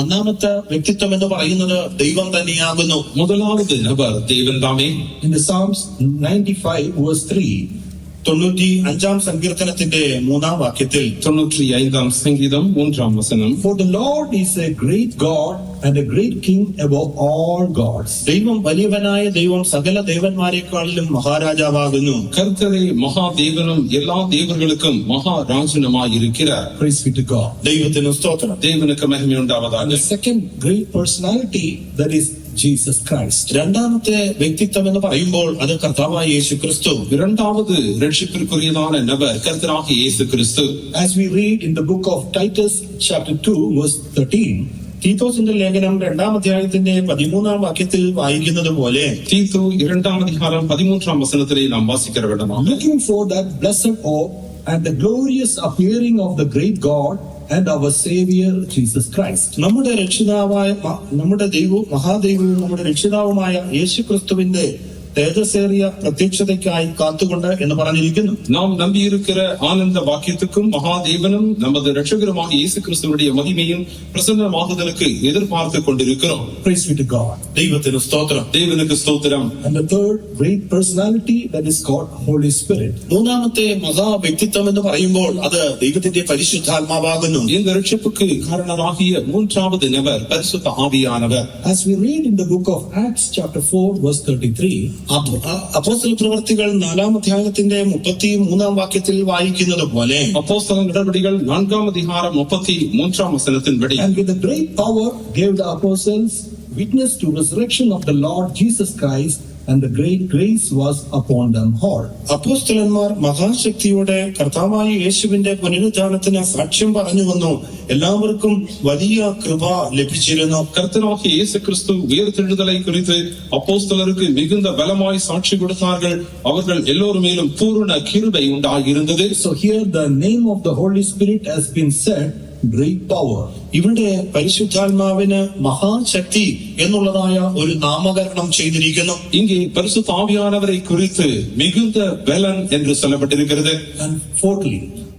ഒന്നാമത്തെ വ്യക്തിത്വം എന്ന് പറയുന്നത് ദൈവം തന്നെയാകുന്നു. முதலாவது நபர் தேவன் தாமே. In the Psalms 95 verse 3, 95 സങ്കീർത്തനത്തിന്റെ 3-ാം വാക്യത്തിൽ 95 சங்கீதம் 3-ாம் வசனம், for the Lord is a great God and a great King above all gods. ദൈവം വലിയവനായ ദൈവം സകല ദേവന്മാരെക്കാളിലും മഹാരാജാവാകുന്നു. கர்த்தரே மகா தேவனும் எல்லா தேவர்களுக்கும் மகாராஜனுமாய் இருக்கிறார். Praise be to God. ദൈവത്തിന് സ്തോത്രം. தேவனுக்கு மகிமை உண்டாவதாக. The second great personality, that is Jesus Christ. രണ്ടാമത്തെ വ്യക്തിത്വം എന്ന് പറയുമ്പോൾ അത് കർത്താവായ യേശു ക്രിസ്തു. இரண்டாவது ரட்சிப்பிற்குரியதான நபர் கர்த்தராகிய இயேசு கிறிஸ்து. As we read in the book of Titus chapter 2 verse 13, തീത്തോസിന്റെ ലേഖനം 2-ാം അധ്യായത്തിന്റെ 13-ാം വാക്യത്തിൽ വായിക്കുന്നത് പോലെ, தீத்து 2-ாம் அதிகாரம் 13-ாம் வசனத்திலே நாம் வாசிக்கிற விடமாக, looking for that blessed hope and the glorious appearing of the great God and our Savior Jesus Christ. നമ്മുടെ രക്ഷിതാവായ നമ്മുടെ ദൈവവും മഹാദൈവവും നമ്മുടെ രക്ഷിതാവുമായ യേശു ക്രിസ്തുവിന്റെ തേജസ്സേറിയ പ്രത്യക്ഷതയ്ക്കായി കാത്തുകൊണ്ട് എന്ന് പറഞ്ഞിരിക്കുന്നു. நாம் நம்பியிருக்கிற ஆனந்த வாக்கியத்துக்கும் மகாதேவனும் நமது இரட்சகருமாக இயேசு கிறிஸ்துவுடைய மகிமையும் பிரசன்னமாகுதலுக்கு எதிர்பார்த்து கொண்டிருக்கிறோம். Praise be to God. ദൈവത്തിന് സ്തോത്രം. தேவனுக்கு ஸ்தோத்திரம். And the third great personality, that is called Holy Spirit. മൂന്നാമത്തെ മഹാ വ്യക്തിത്വം എന്ന് പറയുമ്പോൾ അത് ദൈവത്തിന്റെ പരിശുദ്ധാത്മാവാകുന്നു. இந்த இரட்சிப்புக்கு காரணராகிய மூன்றாவது நபர் பரிசுத்த ஆவியானவர். As we read in the book of Acts chapter 4 verse 33, അപ്പോസ്തല പ്രവൃത്തികൾ 4-ാം അധ്യായത്തിന്റെ 33-ാം വാക്യത്തിൽ വായിക്കുന്നത് പോലെ, அப்போஸ்தல நடவடிக்கைகள் 4-ாம் அதிகாரம் 33-ாம் வசனத்தின்படி, and with a great power gave the apostles witness to resurrection of the Lord Jesus Christ, and the great grace was upon them all. അപ്പോസ്തലന്മാർ മഹാശക്തിയോടെ കർത്താവായ യേശുവിന്റെ പുനരുദ്ധാനത്തിന് സാക്ഷ്യം പറഞ്ഞു വന്നു. എല്ലാവർക്കും വലിയ കൃപ ലഭിച്ചിരുന്നു. கர்த்தராகிய இயேசு கிறிஸ்து உயிர்த்தெழுதலை குறித்து அப்போஸ்தலருக்கு மிகுந்த பலமாய் சாட்சி கொடுத்தார்கள். அவர்கள் எல்லோரும் மேலும் பூரண கிருபை உண்டாகியிருந்தது. So here the name of the Holy Spirit has been said, great power. ഇവിടെ പരിശുദ്ധാത്മാവിന് മഹാശക്തി എന്നുള്ളതായ ഒരു നാമകരണം ചെയ്തിരിക്കുന്നു. இங்கே பரிசுத்த ஆவியானவரை குறித்து மிகுந்த பலன் என்று சொல்லப்பட்டிருக்கிறது. And fourthly,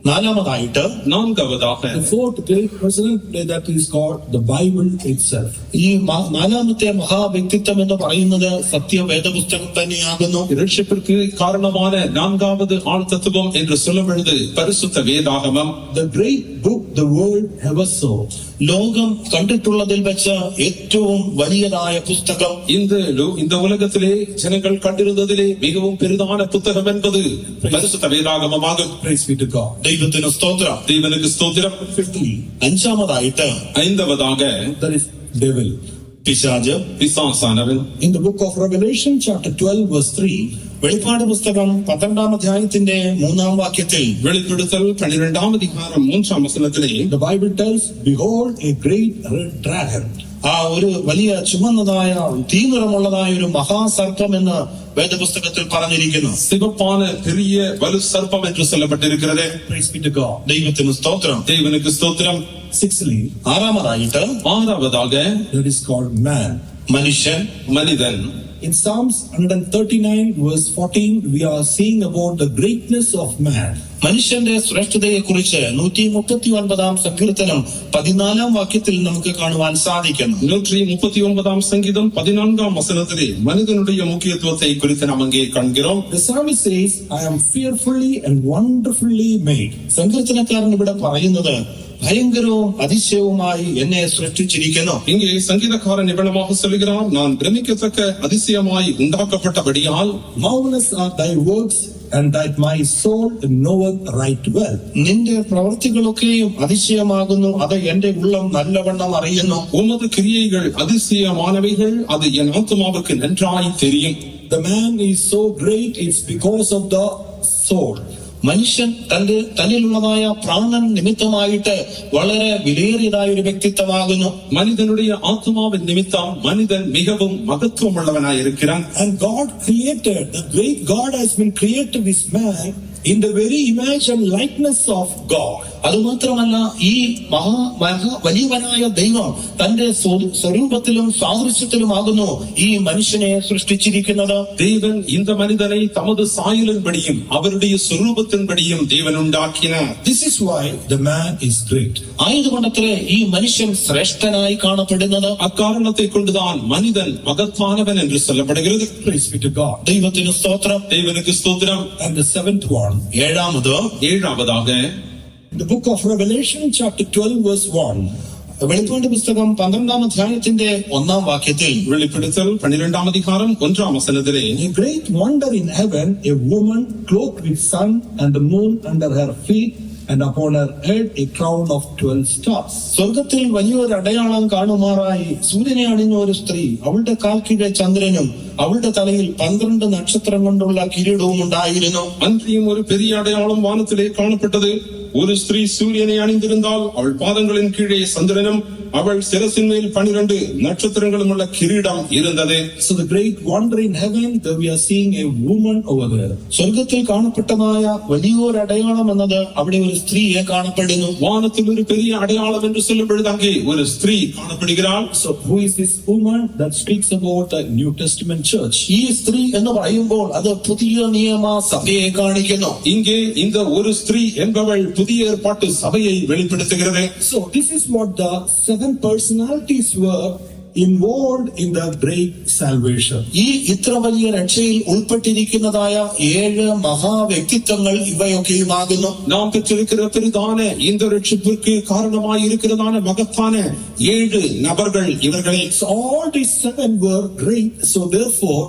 നാലാമതായിട്ട് நான்காவதாக, the fourth great personality, that is called the Bible itself. ഈ നാലാമത്തെ മഹാവ്യക്തിത്വം എന്ന് പറയുന്നത് സത്യവേദപുസ്തകം തന്നെയാകുന്നു. இரட்சிப்பிற்கு காரணமான நான்காவது ஆள் தத்துவம் என்று சொல்லும் பொழுது பரிசுத்த வேதாகமம், The great book the world ever saw. ലോകം കണ്ടിട്ടുള്ളതിൽ വെച്ച് ഏറ്റവും വലിയതായ പുസ്തകം. இந்த உலகத்திலே ஜனங்கள் கண்டிருந்ததிலே மிகவும் பெரிதான புத்தகம் என்பது பரிசுத்த வேதாகமமாகும். Praise be to God. ദൈവത്തിന് സ്തോത്രം. தேவனுக்கு ஸ்தோத்திரம். Fifthly, അഞ്ചാമതായിട്ട് ஐந்தாவதாக, that is devil. പിശാച്. பிசாசானவன். In the book of Revelation chapter 12 verse 3, വെളിപ്പാട് പുസ്തകം 12-ാം അധ്യായത്തിന്റെ 3-ാം വാക്യത്തിൽ, வெளிப்படுத்தல் 12-ாம் அதிகாரம் 3-ാം വചനത്തിലെ, the Bible tells, behold a great red dragon. ആ ഒരു വലിയ ചുമന്നതായ തീനിറമുള്ളതായ ഒരു മഹാസർപ്പം എന്ന് വേദപുസ്തകത്തിൽ പറഞ്ഞിരിക്കുന്നു. சிவப்பான பெரிய வலு சர்ப்பம் என்று சொல்லப்பட்டிருக்கிறது. Praise be to God. ദൈവത്തിന് സ്തോത്രം. தேவனுக்கு ஸ்தோத்திரம். Sixthly, ആറാമതായിട്ട് ஆறாவதாக, that is called man. മനുഷ്യൻ. மனிதன். In Psalms 139 verse 14, we are seeing about the greatness of man. മനുഷ്യന്റെ ശ്രേഷ്ഠതയെ കുറിച്ച് 139-ാം സങ്കീർത്തനം 14-ാം വാക്യത്തിൽ നമുക്ക് കാണുവാൻ സാധിക്കുന്നു. 139-ാം சங்கீதம் 14-ാം വചനത്തിലെ മനുഷ്യനുடைய മുഖ്യത്വത്തെ കുറിച്ച് നാം അங்கே കാൺகிறோம். The psalmist says, I am fearfully and wonderfully made. സങ്കീർത്തനക്കാരൻ ഇവിടെ പറയുന്നത് ഭയങ്കരവും അതിശയവുമായി എന്നെ സൃഷ്ടിച്ചിരിക്കുന്നു. இங்கே சங்கீதக்காரன் இவ்வளவாக சொல்கிறார், நான் பிரமிக்கத்தக்க அதிசயமாய் உண்டாக்கப்பட்டபடியால், marvelous are thy works, and that my soul knoweth right well. നിന്റെ പ്രവൃത്തികളൊക്കെയും അതിശയമാകുന്നു, അത് എന്റെ ഉള്ളം നല്ലവണ്ണം അറിയുന്നു. உமது கிரியைகள் அதிசயமானவைகள், அது என் ஆத்துமாவுக்கு நன்றாய் தெரியும். The man is so great, it's because of the soul. മനുഷ്യൻ തന്നിലുള്ളതായ പ്രാണൻ നിമിത്തമായിട്ട് വളരെ വിലയേറിയതായ ഒരു വ്യക്തിത്വമാകുന്നു. மனிதனுடைய ஆத்மாவின் நிமித்தம் மனிதன் மிகவும் மகத்துவமுள்ளவனாய் இருக்கிறான். And God created, the great God has been created this man in the very image and likeness of God. അതുമാത്രമല്ല ഈ വലിയവനായ ദൈവം തന്റെ സ്വരൂപത്തിലും സാദൃശ്യത്തിലുമാകുന്നു ഈ മനുഷ്യനെ സൃഷ്ടിച്ചിരിക്കുന്നത്. தேவன் இந்த மனிதனை தமது சாயலின்படியும் அவருடைய சொரூபத்தின்படியும் தேவன் உண்டாக்கினார். This is why the man is great. ആയതുകൊണ്ടത്രേ ഈ മനുഷ്യൻ ശ്രേഷ്ഠനായി കാണപ്പെടുന്നത്. அக்காரணத்தை கொண்டுதான் மனிதன் மகத்தானவன் என்று சொல்லப்படுகிறது. Praise be to God. ദൈവത്തിന് സ്തോത്രം. தேவனுக்கு ஸ்தோத்திரம். And the seventh one, ஏழாவதாக the book of Revelation chapter 12 verse 1. വെളിപ്പാട് പുസ്തകം 12-ാം അധ്യായത്തിന്റെ 1-ാം വാക്യത്തിൽ, வெளிப்படுத்தல் 12-ാം அதிகாரம் 1-ാം വചനത്തിലെ, A great wonder in heaven, a woman clothed with sun and the moon under her feet, and upon her head a crown of 12 stars. സ്വർഗത്തിൽ വലിയൊരു അടയാളം കാണുമാറായി സൂര്യനെ അണിഞ്ഞ ഒരു സ്ത്രീ, അവളുടെ കാൽ കീഴെ ചന്ദ്രനും അവളുടെ തലയിൽ 12 നക്ഷത്രം കൊണ്ടുള്ള കിരീടവും ഉണ്ടായിരുന്നു. அன்றியும் ஒரு பெரிய அடையாளம் வானத்திலே காணப்பட்டது. ஒரு ஸ்திரீ சூரியனை அணிந்திருந்தால் அவள் பாதங்களின் கீழே சந்திரனும் அவள் சிரசின் மேல் 12 நட்சத்திரங்களும் உள்ள கிரீடம் இருந்தது. So the great wonder in heaven, that we are seeing a woman over there. സ്വർഗത്തിൽ കാണപ്പെട്ടതായ വലിയൊരു അടയാളം എന്നത് അവിടെ ഒരു സ്ത്രീയെ കാണപ്പെടുന്നു. வானத்தில் ஒரு பெரிய அடையாளம் என்று சொல்லும் பொழுது அங்கே ஒரு ஸ்திரீ காணப்படுகிறாள். So who is this woman that speaks about the New Testament church? ഈ സ്ത്രീ എന്ന് പറയുമ്പോൾ അത് പുതിയ നിയമ സഭയെ കാണിക്കുന്നു. இங்கே இந்த ஒரு ஸ்திரீ என்பவள் புதிய ஏற்பாட்டு சபையை வெளிப்படுத்துகிறது. So this is what the 7 personalities were involved in the great salvation. ഈ ഇത്ര വലിയ രക്ഷയിൽ ഉൾപ്പെട്ടിരിക്കുന്നതായ 7 മഹാവ്യക്തിത്വങ്ങൾ ഇവയൊക്കെയുമാകുന്നു. நாம் பெற்றிருக்கிற பெரிதான இந்த ரட்சிப்பிற்கு காரணமாய் இருக்கிறதான மகத்தான 7 நபர்கள் இவர்களே. So all these 7 were great. So therefore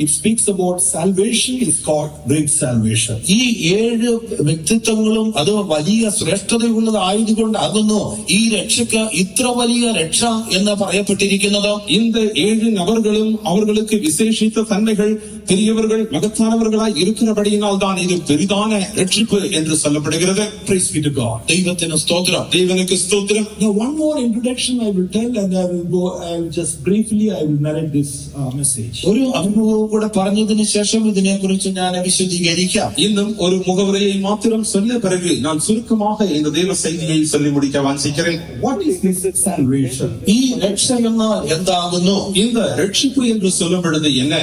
it speaks about salvation is called great salvation. ഈ 7 വ്യക്തിത്വങ്ങളും അത് വലിയ ശ്രേഷ്ഠതയുള്ളതായതുകൊണ്ടാകുന്നു ഈ രക്ഷയ്ക്ക് ഇത്ര വലിയ രക്ഷ എന്ന് പറയപ്പെട്ടിരിക്കുന്നത്. இந்த 7 நபர்களும் அவர்களுக்கு விசேஷித்த தன்மைகள், பெரியவர்கள், மகத்தானவர்களாய் இருக்கிறபடியினால் தான் இது பெரிதான ரட்சிப்பு என்று சொல்லப்படுகிறது. Praise be to God. ദൈവത്തിന് സ്തോത്രം. தேவனுக்கு ஸ்தோத்திரம். Now one more introduction I will tell, and I will go, I will just briefly I will narrate this message. ഒരു അനുഭവം കൂടെ പറഞ്ഞതിന് ശേഷം ഇതിനെക്കുറിച്ച് ഞാൻ വിശദീകരിക്കാം. இன்னும் ஒரு முகவரியை மாத்திரம் சொல்ல பிறகு நான் சுருக்கமாக இந்த தேவ செய்தியை சொல்லி முடிக்க வாஞ்சிக்கிறேன். What is this salvation? ഈ രക്ഷ എന്നാൽ എന്താകുന്നു? இந்த ரட்சிப்பு என்று சொல்லும் பொழுது என்ன?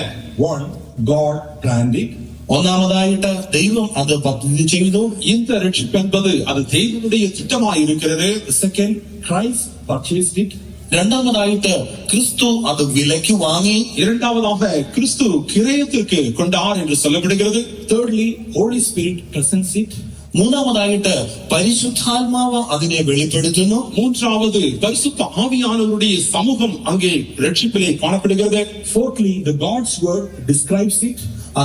One, God planned it. ഒന്നാമതായിട്ട് ദൈവം അത് പദ്ധതി ചെയ്തു. இந்த ரட்சிப்பு என்பது அது தேவனுடைய திட்டமாய் இருக்கிறது. Second, Christ purchased it. രണ്ടാമതായിട്ട് ക്രിസ്തു അത് വിലയ്ക്ക് വാങ്ങി. இரண்டாவதாக கிறிஸ்து கிரயத்திற்கு கொண்டார் என்று சொல்லப்படுகிறது. Thirdly, Holy Spirit presents it. മൂന്നാമതായിട്ട് പരിശുദ്ധാത്മാവ് അതിനെ വെളിപ്പെടുത്തുന്നു. மூன்றாவது பரிசுத்த ஆவியானவருடைய சமூகம் அங்கே ரட்சிப்பிலே காணப்படுகிறது. Fourthly, the God's word describes it.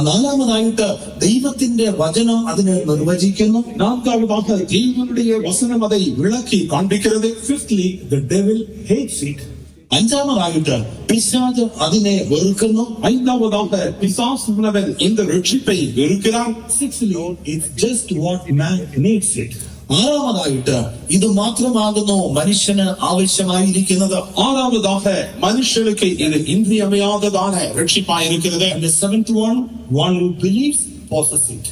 നാലാമതായിട്ട് ദൈവത്തിന്റെ വചനം അതിനെ നിർവചിക്കുന്നു. நான்காவதாக தேவனுடைய வசனம் அதை விளக்கி காண்பிக்கிறது. Fifthly, the devil hates it. അഞ്ചാമതായിട്ട് പിശാച് അതിനെ വെറുക്കുന്നു. ஐந்தாவதாக பிசாசுனவன் இந்த ரட்சிப்பை வெறுக்கிறான். Sixthly, it's just what man needs it. ആറാമതായിട്ട് ഇത് മാത്രമാകുന്നു മനുഷ്യന് ആവശ്യമായിരിക്കുന്നത്. ஆறாவதாக மனுஷனுக்கு இது இன்றியமையாததான ரட்சிப்பாயிருக்கிறது. And the seventh one who believes possesses it.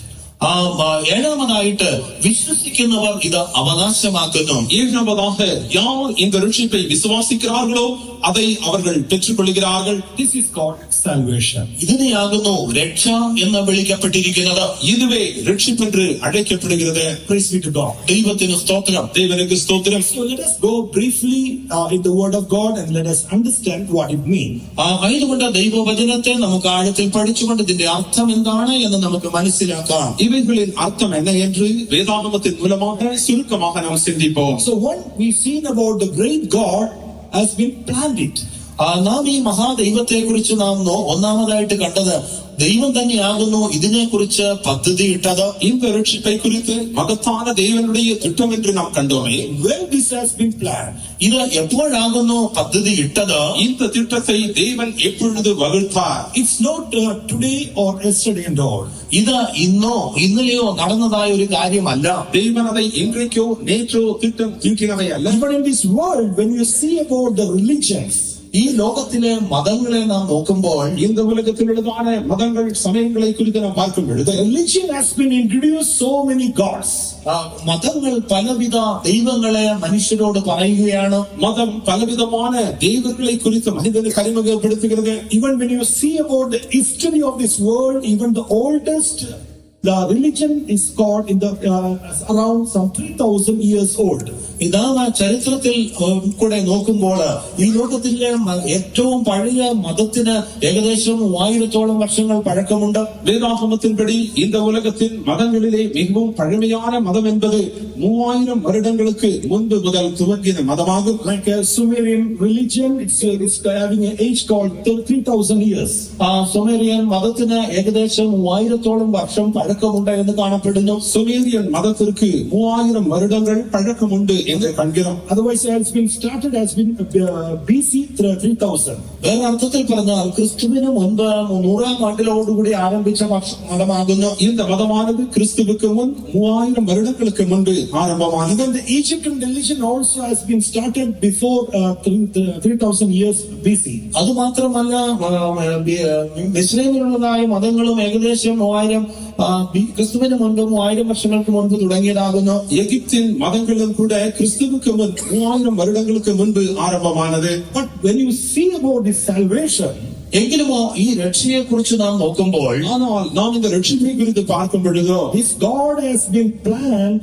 ഏഴാമതായിട്ട് വിശ്വസിക്കുന്നവർ ഇത് അവകാശമാക്കുന്നു. ஏழாவதாக யார் இந்த ரட்சிப்பை விசுவாசிக்கிறார்களோ அதை அவர்கள் பெற்றுக் கொள்கிறார்கள். This is called salvation. ഇതിനെയാകുന്നു രക്ഷ എന്ന് വിളിക്കപ്പെട്ടിരിക്കുന്നത്. இதுவே ரட்சிப்பு என்று அழைக்கப்படுகிறது. Praise be to God. ദൈവത്തിന് സ്തോത്രം. தேவனுக்கு ஸ்தோத்திரம். So let us go briefly in the word of God and let us understand what it means. ആയതുകൊണ്ട് ദൈവവചനത്തെ നമുക്ക് ആഴത്തിൽ പഠിച്ചുകൊണ്ട് ഇതിന്റെ അർത്ഥം എന്താണ് എന്ന് നമുക്ക് മനസ്സിലാക്കാം. இவைகளின் அர்த்தம் என்ன என்று வேதாகமத்தின் மூலமாக சுருக்கமாக நாம் சிந்திப்போம். So what we seen about the great God has been planned it. നാം ഈ മഹാദൈവത്തെ കുറിച്ച് നാം ഒന്നാമതായിട്ട് കണ്ടത് ദൈവം തന്നെയാകുന്നു ഇതിനെ കുറിച്ച് പദ്ധതി ഇട്ടത്. இந்த ரட்சிப்பை குறித்து மகத்தான தேவனுடைய திட்டம் என்று நாம் கண்டோமே. When this has been planned, ഇത് എപ്പോഴാകുന്നു പദ്ധതി ഇട്ടത്? இந்த திட்டத்தை தேவன் எப்பொழுது வகுத்தார்? it's not today or yesterday and all. ഇത് ഇന്നോ ഇന്നലെയോ നടന്നതായ ഒരു കാര്യമല്ല. தேவன் அதை இன்றைக்கோ நேற்றோ திட்டம் தீட்டினவை அல்ல. Even in this world, when you see about the religions, ഈ ലോകത്തിലെ മതങ്ങളെ നാം നോക്കുമ്പോൾ இந்த உலகத்திலுள்ளதான மதங்கள் சமயங்களை குறித்து நாம் பார்க்கும் பொழுது Religion has been introduced so many gods. മതങ്ങൾ പലവിധ ദൈവങ്ങളെ മനുഷ്യരോട് പറയുകയാണ്. மதம் பலவிதமான தெய்வங்களை குறித்து மனிதனுக்கு அறிமுகப்படுத்துகிறது. Even when you see about the history of this world, even the oldest religion is called in the around some 3,000 years old. ഇതാ ചരിത്രത്തിൽ കൂടെ നോക്കുമ്പോൾ ഈ ലോകത്തിലെ ഏറ്റവും പഴയ മതത്തിന് ഏകദേശം 1000-ഓളം വർഷങ്ങൾ പഴക്കമുണ്ട്. வேதாகமத்தின்படி இந்த உலகத்தின் மதங்களிலே மிகவும் பழமையான மதம் என்பது 3000 வருடங்களுக்கு முன்பு முதல் துவங்கின மதமாகும். Like a Sumerian religion, it's having an age called 3,000 years. Sumerian മതത്തിന് ഏകദേശം 1000-ഓളം വർഷം പഴക്കമുണ്ട് എന്ന് കാണപ്പെടുന്നു. சுமேரியன் மதத்திற்கு 3000 வருடங்கள் பழக்கமுண்டு என்று காண்கிறோம். Otherwise, it has been BC 3000. വേറെ അർത്ഥത്തിൽ പറഞ്ഞാൽ ക്രിസ്തുവിന് മുൻപ് 100-ാം ആണ്ടിലോടുകൂടി ആരംഭിച്ച മതമാകുന്നു. இந்த மதமானது கிறிஸ்துவுக்கு முன் 3000 வருடங்களுக்கு முன்பு ஆரம்பமானது. Even the Egyptian religion also has been started before 3000 years BC. അത് മാത്രമല്ല മിസ്രൈമിലുള്ളതായ മതങ്ങളും ഏകദേശം 3000 ക്രിസ്തുവിന് മുൻപ് 3000 വർഷങ്ങൾക്ക് മുൻപ് തുടങ്ങിയതാകുന്നു. எகிப்தின் மதங்களும் கூட கிறிஸ்துவுக்கு முன் 3000 வருடங்களுக்கு முன்பு ஆரம்பமானது. But when you see about this salvation, എങ്കിലുമോ ഈ രക്ഷയെ കുറിച്ച് നാം നോക്കുമ്പോൾ ஆனால் நாம் இந்த ரட்சிப்பை குறித்து பார்க்கும் பொழுதோ this God has been planned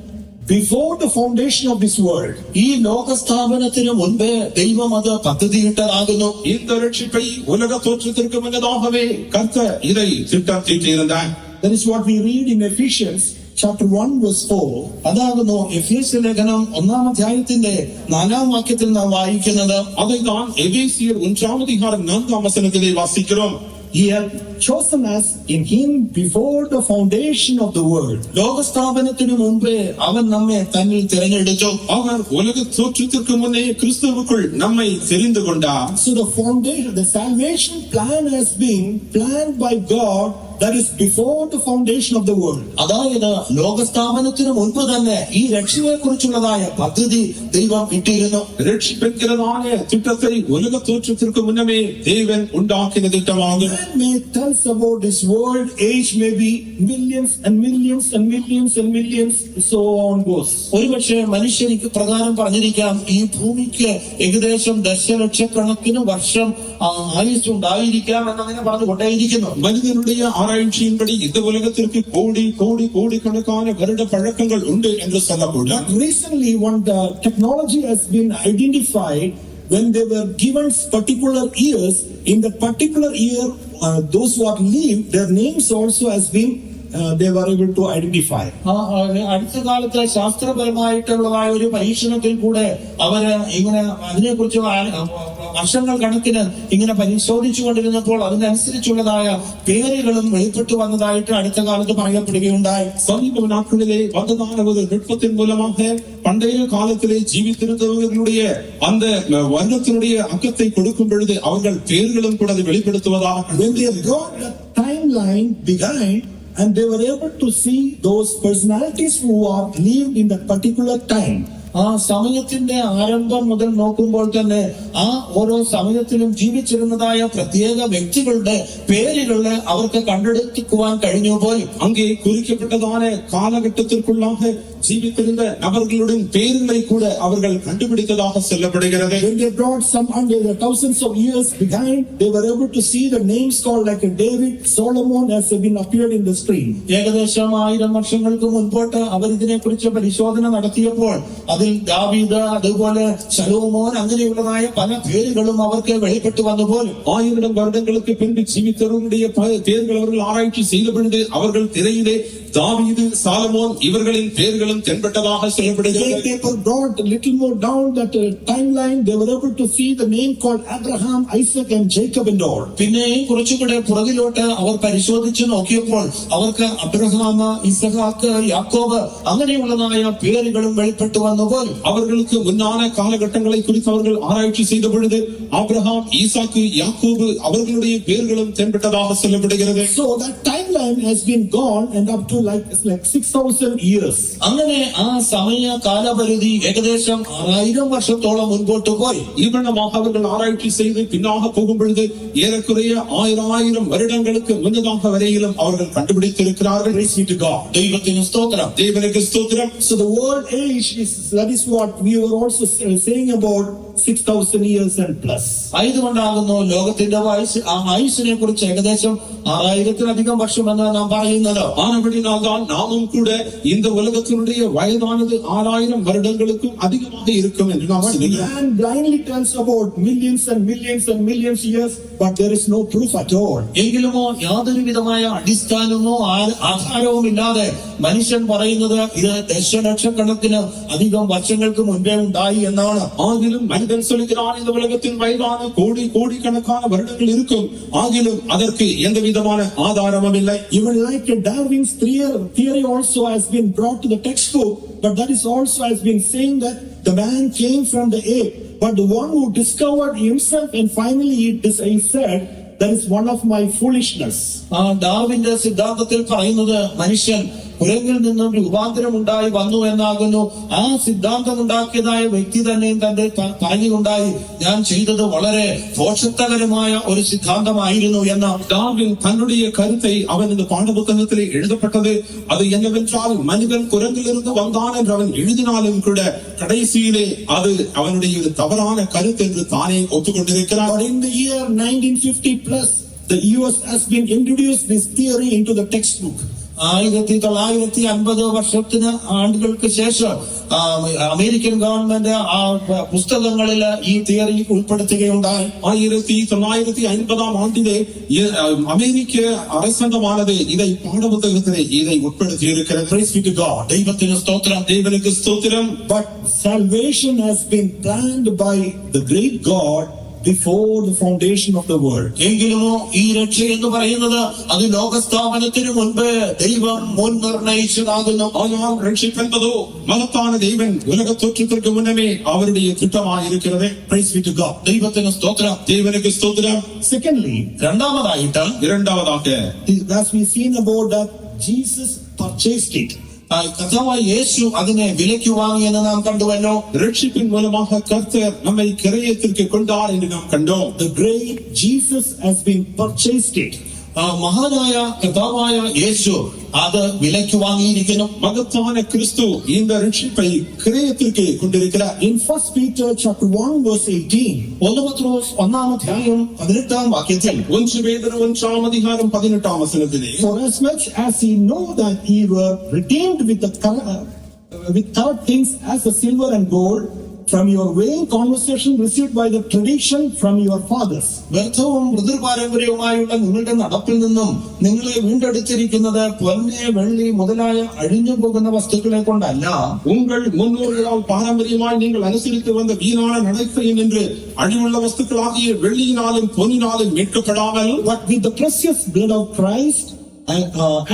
before the foundation of this world. ഈ ലോകസ്ഥാപനത്തിന് മുൻപേ ദൈവം അത് പദ്ധതിയിട്ടതാകുന്നു. இந்த ரட்சிப்பை உலக தோற்றத்திற்கு முன்னதாகவே கர்த்தர் இதை திட்டம் தீட்டியிருந்தார். That is what we read in Ephesians chapter 1 verse 4. അതാകുന്നു എഫേസ്യ ലേഖനം 1-ാം അധ്യായത്തിന്റെ 4-ാം വാക്യത്തിൽ നാം വായിക്കുന്നത്. அதைதான் எபேசியர் 1-ாம் அதிகாரம் 4-ாம் வசனத்திலே வாசிக்கிறோம். He had chosen us in him before the foundation of the world. ലോകസ്ഥാപനത്തിനു മുൻപേ അവൻ നമ്മെ തന്നിൽ തിരഞ്ഞെടുത്തു. அவர் உலக தோற்றத்திற்கு முன்னே கிறிஸ்துவுக்குள் நம்மை தெரிந்து கொண்டார். So the foundation, the salvation plan has been planned by God, that is before the foundation of the world. അതായത് ലോകസ്ഥാപനത്തിനു മുൻപ് തന്നെ ഈ രക്ഷയെ കുറിച്ചുള്ളതായ പദ്ധതി ദൈവം ഇട്ടിരുന്നു. ரட்சிப்பென்கிறதான திட்டத்தை உலக தோற்றத்திற்கு முன்னமே தேவன் உண்டாக்கின திட்டமாகும். Man may tell us about this world, age may be millions and millions and millions and millions, so on goes. ഒരുപക്ഷെ മനുഷ്യർക്ക് പ്രകാരം പറഞ്ഞിരിക്കാം ഈ ഭൂമിക്ക് ഏകദേശം ദശലക്ഷക്കണക്കിന് വർഷം ആയുസ്സുണ്ടായിരിക്കാം എന്നങ്ങനെ പറഞ്ഞുകൊണ്ടേയിരിക്കുന്നു. மனிதனுடைய ஆராய்ச்சியின்படி இந்த உலகத்திற்கு கோடி கோடி கோடிக்கணக்கான வருட பழக்கங்கள் உண்டு என்று சொல்லக்கூடும். Recently, one technology has been identified when they were given particular years. In the particular year, those who have lived, their names also has been they were able to identify. അടുത്ത കാലത്ത് ശാസ്ത്രപരമായിട്ടുള്ളതായ ഒരു പരീക്ഷണത്തിൽ കൂടെ അവര് ഇങ്ങനെ അതിനെക്കുറിച്ച് വർഷങ്ങൾ കണക്കിന് ഇങ്ങനെ പരിശോധിച്ചു കൊണ്ടിരുന്നപ്പോൾ അതിനനുസരിച്ചുള്ളതായ പേരുകളും വെളിപ്പെട്ടു വന്നതായിട്ട് അടുത്ത കാലത്ത് പറയപ്പെടുകയുണ്ടായി. சமீப நாட்களிலே வந்ததான ஒரு நுட்பத்தின் மூலமாக பண்டைய காலத்திலே ஜீவித்திருந்தவர்களுடைய அந்த வருடத்தினுடைய அக்கத்தை கொடுக்கும் பொழுது அவர்கள் பேர்களும் கூட அதை வெளிப்படுத்துவதாக. When they brought the timeline behind, and they were able to see those personalities who are lived in that particular time. ആ സമയത്തിന്റെ ആരംഭം മുതൽ നോക്കുമ്പോൾ തന്നെ ആ ഓരോ സമയത്തിലും ജീവിച്ചിരുന്നതായ പ്രത്യേക വ്യക്തികളുടെ പേരുകളെ അവർക്ക് കണ്ടെടുക്കുവാൻ കഴിഞ്ഞു പോയി. அங்கே குறிக்கப்பட்டதான காலகட்டத்திற்குள்ளாக ஜீவித்திருந்த நபர்களுடைய பேர்களை கூட அவர்கள் கண்டுபிடித்ததாக சொல்லப்படுகிறது. When they brought some under the thousands of years behind, they were able to see the names called like David, Solomon has been appeared in the screen. ഏകദേശം 1000 വർഷങ്ങൾക്ക് മുൻപോട്ട് അവർ ഇതിനെക്കുറിച്ച് പരിശോധന നടത്തിയപ്പോൾ അതിൽ ദാവീദ് അതുപോലെ ശലോമോൻ അങ്ങനെയുള്ളതായ പല പേരുകളും അവർക്ക് വെളിപ്പെട്ടു വന്നു പോലും. 1000 வருடங்களுக்கு பின்பு ஜீவித்தவர்களுடைய பேர்கள் அவர்கள் ஆராய்ச்சி செய்த பொழுது அவர்கள் திரையிலே தாவீது, சாலமோன் இவர்களின் பேர்களும் தென்பட்டதாக சொல்லப்படுகிறது. They brought a little more down that timeline. They were able to see the name called Abraham, Isaac and Jacob and all. പിന്നെയും കുറച്ചുകൂടെ പുറകിലോട്ട് അവർ പരിശോധിച്ചു നോക്കിയപ്പോൾ അവർക്ക് അബ്രഹാം, ഇസഹാക്ക്, യാക്കോബ് അങ്ങനെയുള്ളതായ പേരുകളും വെളിപ്പെട്ടു വന്നു പോലും. அவர்களுக்கு முன்னான காலகட்டங்களை குறித்து அவர்கள் ஆராய்ச்சி செய்த பொழுது ஆபிரகாம், ஈசாக்கு, யாக்கோபு அவர்களுடைய பேர்களும் தென்பட்டதாக சொல்லப்படுகிறது. So that timeline has been gone, and up to like 6,000 years. അങ്ങനെ ആ സമയ കാലപരിധി ഏകദേശം 6000 വർഷത്തോളം മുൻപോട്ട് പോയി. இவ்வளவாக அவர்கள் ஆராய்ச்சி செய்து பின்னாக போகும் பொழுது ஏறக்குறைய 1000 வருடங்களுக்கு முன்னதாக வரையிலும் அவர்கள் கண்டுபிடித்திருக்கிறார்கள். Praise be to God. ദൈവത്തിന് സ്തോത്രം. தேவனுக்கு ஸ்தோத்திரம். So the world age is, that is what we were also saying about 6,000 years and plus. ആയതുകൊണ്ടാകുന്നു ലോകത്തിന്റെ വയസ്സ് ആ ആയുസിനെ കുറിച്ച് ഏകദേശം 6000-ലധികം വർഷമെന്ന് നാം പറയുന്നത്. ஆனபடினால்தான் நாமும் கூட இந்த உலகத்தினுடைய வயதானது 6000 வருடங்களுக்கும் அதிகமாக இருக்கும் என்று நாம் சொல்கிறோம். Man blindly tells about millions and millions and millions years, but there is no proof at all. എങ്കിലുമോ യാതൊരു വിധമായ അടിസ്ഥാനമോ ആധാരവും ഇല്ലാതെ മനുഷ്യൻ പറയുന്നത് ഇത് ദശലക്ഷക്കണക്കിന് അധികം വർഷങ്ങൾക്ക് മുൻപേ ഉണ്ടായി എന്നാണ്. ஆகிலும் மனிதன் சொல்கிறான் இந்த உலகத்தின் வயதான கோடிக்கணக்கான வருடங்கள் இருக்கும். ஆகிலும் அதற்கு எந்த விதமான ஆதாரமும் இல்லை. Even like Darwin's theory also has been brought to the textbook, but that is also has been saying that the man came from the ape. But the one who discovered himself and finally he said, that is one of my foolishness. ഡാർവിന്റെ സിദ്ധാന്തത്തിൽ പറയുന്നത് മനുഷ്യൻ കുരങ്ങിൽ നിന്നും രൂപാന്തരം ഉണ്ടായി വന്നു എന്നാകുന്നു. ആ സിദ്ധാന്തം ഉണ്ടാക്കിയതായ വ്യക്തി തന്നെയും തന്റെ പറഞ്ഞുണ്ടായി ഞാൻ ചെയ്തത് വളരെ ദോഷകരമായ ഒരു സിദ്ധാന്തമായിരുന്നു എന്ന്. டார்வின் தன்னுடைய கருத்தை அவன் இந்த பாடப்புத்தகத்திலே எழுதப்பட்டது அது என்னவென்றால் மனிதன் குரங்கிலிருந்து வந்தான் என்று அவன் எழுதினாலும் கூட கடைசியிலே அது அவனுடைய ஒரு தவறான கருத்து என்று தானே ஒப்புக்கொண்டிருக்கிறார். But in the year 1950 plus, the US has been introduced this theory into the textbook. 1950 ആണ്ടുകൾക്ക് ശേഷം അമേരിക്കൻ ഗവൺമെന്റ് ആ പുസ്തകങ്ങളിൽ ഈ തിയറി ഉൾപ്പെടുത്തുകയുണ്ടായി. 1950 ஆண்டிலே அமெரிக்க அரசாங்கமானது இதை பாடப்புத்தகத்திலே இதை உட்படுத்தியிருக்கிறது. Praise be to God. ദൈവത്തിന് സ്തോത്രം. தேவனுக்கு ஸ்தோத்திரம். But salvation has been planned by the great God before the foundation of the world. എങ്കിലുമോ ഈ രക്ഷ എന്ന് പറയുന്നത് അത് ലോകസ്ഥാപനത്തിന് മുൻപ് ദൈവം മുൻനിർണയിച്ചതാകുന്നു. ஆனால் ரட்சிப்பென்பதோ மகத்தான தேவன் உலக தோற்றத்திற்கு முன்னமே அவருடைய திட்டமாயிருக்கிறது. Praise be to God. ദൈവത്തിന് സ്തോത്രം. தேவனுக்கு ஸ்தோத்திரம். Secondly, രണ്ടാമതായിട്ട് இரண்டாவதாக as we seen about that, Jesus purchased it. കർത്താവായ യേശു അതിനെ വിലയ്ക്ക് വാങ്ങിയെന്ന് നാം കണ്ടുവല്ലോ. ரட்சிப்பின் மூலமாக கர்த்தர் நம்மை கிரயத்திற்கு கொண்டார் என்று நாம் கண்டோம். The great Jesus has been purchased it. മഹാനായ കർത്താവായ യേശു അത് വിലയ്ക്ക് വാങ്ങിയിരിക്കുന്നു. மகத்தான கிறிஸ்து இந்த ரட்சிப்பை கிரயத்திற்கு கொண்டிருக்கிறார். In 1 Peter chapter 1 verse 18, 1 പത്രോസ് 1-ാം വാക്യത്തിൽ 1 പേതുരു 1-ാം அதிகாரம் 18-ാം വചനത്തിലെ for as much as ye know that ye were redeemed with corrupt things as the silver and gold from your vain conversation received by the tradition from your fathers. വ്യർത്ഥവും പിതൃപാരമ്പര്യവുമായുള്ള നിങ്ങളുടെ നടപ്പിൽ നിന്നും നിങ്ങളെ വീണ്ടെടുത്തിരിക്കുന്നത് പൊന്ന് വെള്ളി മുതലായ അഴിഞ്ഞു പോകുന്ന വസ്തുക്കളെ കൊണ്ടല്ല, உங்கள் முன்னோர்களால் பாரம்பரியமாய் நீங்கள் அனுசரித்து வந்த வீணான நடக்கையின் என்று அழிவுள்ள வஸ்துக்களாகிய வெள்ளியினாலும் பொன்னினாலும் மீட்கப்படாமல் But with the precious blood of Christ,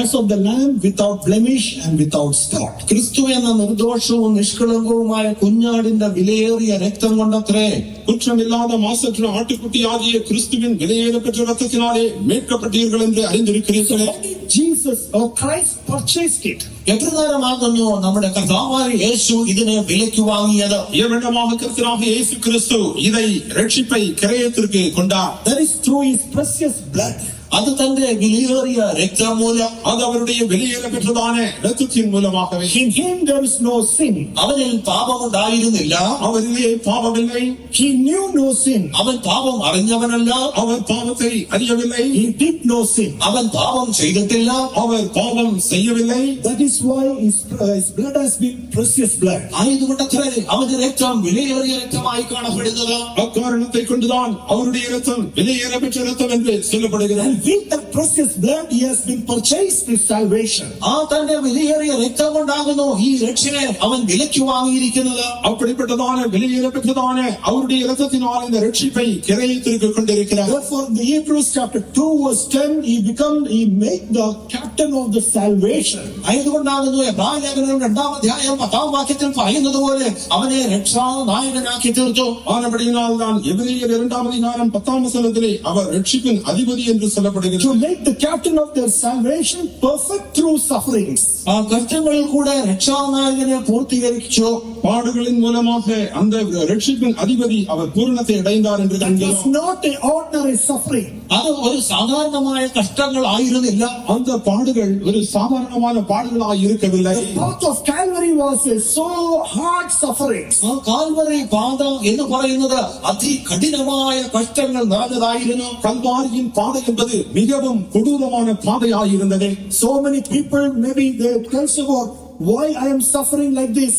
as of the Lamb, without blemish and without spot. ക്രിസ്തു എന്ന നിർദോഷവും നിഷ്കളങ്കവുമായ കുഞ്ഞാടിന്റെ വിലയേറിയ രക്തം കൊണ്ടത്രേ குற்றமில்லாத மாசற்ற ஆட்டுக்குட்டியாகிய கிறிஸ்துவின் விலையேறப்பெற்ற ரத்தத்தினாலே மீட்கப்பட்டீர்கள் என்று அறிந்திருக்கிறீர்களே. Jesus or Christ purchased it. എപ്രകാരമാകുന്നു നമ്മുടെ കർത്താവായ യേശു ഇതിനെ വിലയ്ക്ക് വാങ്ങിയത്? எவ்வளவாக கர்த்தராக இயேசு கிறிஸ்து இதை ரட்சிப்பை கிரயத்திற்கு கொண்டார். That is through his precious blood. അത് തന്റെ വിലയേറിയ രക്തം മൂലം, அது அவருடைய வெளியேறப்பெற்றதான ரத்தத்தின் மூலமாகவே. In him there is no sin. അവനിൽ പാപമുണ്ടായിരുന്നില്ല. அவரிலே பாவமில்லை. He knew no sin. അവൻ പാപം അറിഞ്ഞവനല്ല. அவர் பாவத்தை அறியவில்லை. He did no sin. അവൻ പാപം ചെയ്തിട്ടില്ല. அவர் பாவம் செய்யவில்லை. That is why his blood has been precious blood. ആയതുകൊണ്ടത്രേ അവന്റെ രക്തം വിലയേറിയ രക്തമായി കാണപ്പെടുന്നത്. அக்காரணத்தை கொண்டுதான் அவருடைய ரத்தம் வெளியேறப்பெற்ற ரத்தம் என்று சொல்லப்படுகிறது. And with that precious blood he has been purchased with salvation. ആ തന്റെ വിലയേറിയ രക്തം കൊണ്ടാകുന്നു ഈ രക്ഷയെ അവൻ വിലയ്ക്ക് വാങ്ങിയിരിക്കുന്നത്. அப்படிப்பட்டதான வெளியேறப்பெற்றதான அவருடைய ரத்தத்தினால் இந்த ரட்சிப்பை கிரயத்திற்கு கொண்டிருக்கிறார். Therefore in the Hebrews chapter 2 verse 10 he made the captain of the salvation. ആയതുകൊണ്ടാകുന്നു എബ്രായ ലേഖനം 2-ാം 10-ാം വാക്യത്തിൽ പറയുന്നത് പോലെ അവനെ രക്ഷാ നായകനാക്കി തീർത്തു. ஆனபடியினால் தான் எபிரேயர் 2-ாம் அதிகாரம் 10-ாம் வசனத்திலே அவர் ரட்சிப்பின் அதிபதி என்று சொல்லப்படுகிறது. To make the captain of their salvation perfect through sufferings. ആ കഷ്ടങ്ങളിൽ കൂടെ രക്ഷാനായകനെ പൂർത്തീകരിച്ചു. பாடுகளின் மூலமாக அந்த ரட்சிப்பின் அதிபதி அவர் பூரணத்தை அடைந்தார் என்று That காண்கிறோம். was not an ordinary suffering. അത് ഒരു സാധാരണമായ കഷ്ടങ്ങൾ ആയിരുന്നില്ല. அந்த பாடுகள் ஒரு சாதாரணமான பாடுகளாய் இருக்கவில்லை. The path of Calvary was a so hard suffering. ആ കാൽവരി പാത എന്ന് പറയുന്നത് അതികഠിനമായ കഷ്ടങ്ങൾ നിറഞ്ഞതായിരുന്നു. கல்வாரியின் பாதை என்பது மிகவும் கொடூரமான பாதையாய் இருந்தது. So many people, maybe they tell about why I am suffering like this.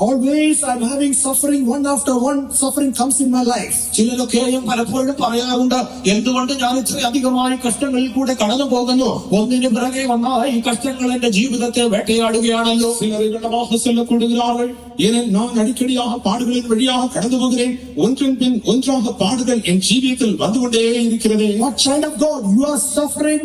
Always I'm having suffering, one after one suffering comes in my life. ചിലരൊക്കെയും പലപ്പോഴും പറയാറുണ്ട്, എന്തുകൊണ്ട് ഞാൻ ഇത്രയധികമായ കഷ്ടങ്ങളിൽ കൂടെ കടന്നു പോകുന്നു, ഒന്നിനു പിറകെ വന്നാൽ ഈ കഷ്ടങ്ങൾ എന്റെ ജീവിതത്തെ വേട്ടയാടുകയാണല്ലോ. சிலர் இடமாக சொல்லக்கூடுகிறார்கள், ஏனெனில் நான் அடிக்கடியாக பாடுகளின் வழியாக கடந்து போகிறேன், ஒன்றன் பின் ஒன்றாக பாடுகள் என் ஜீவியத்தில் வந்து கொண்டே இருக்கிறது. What child of God, you are suffering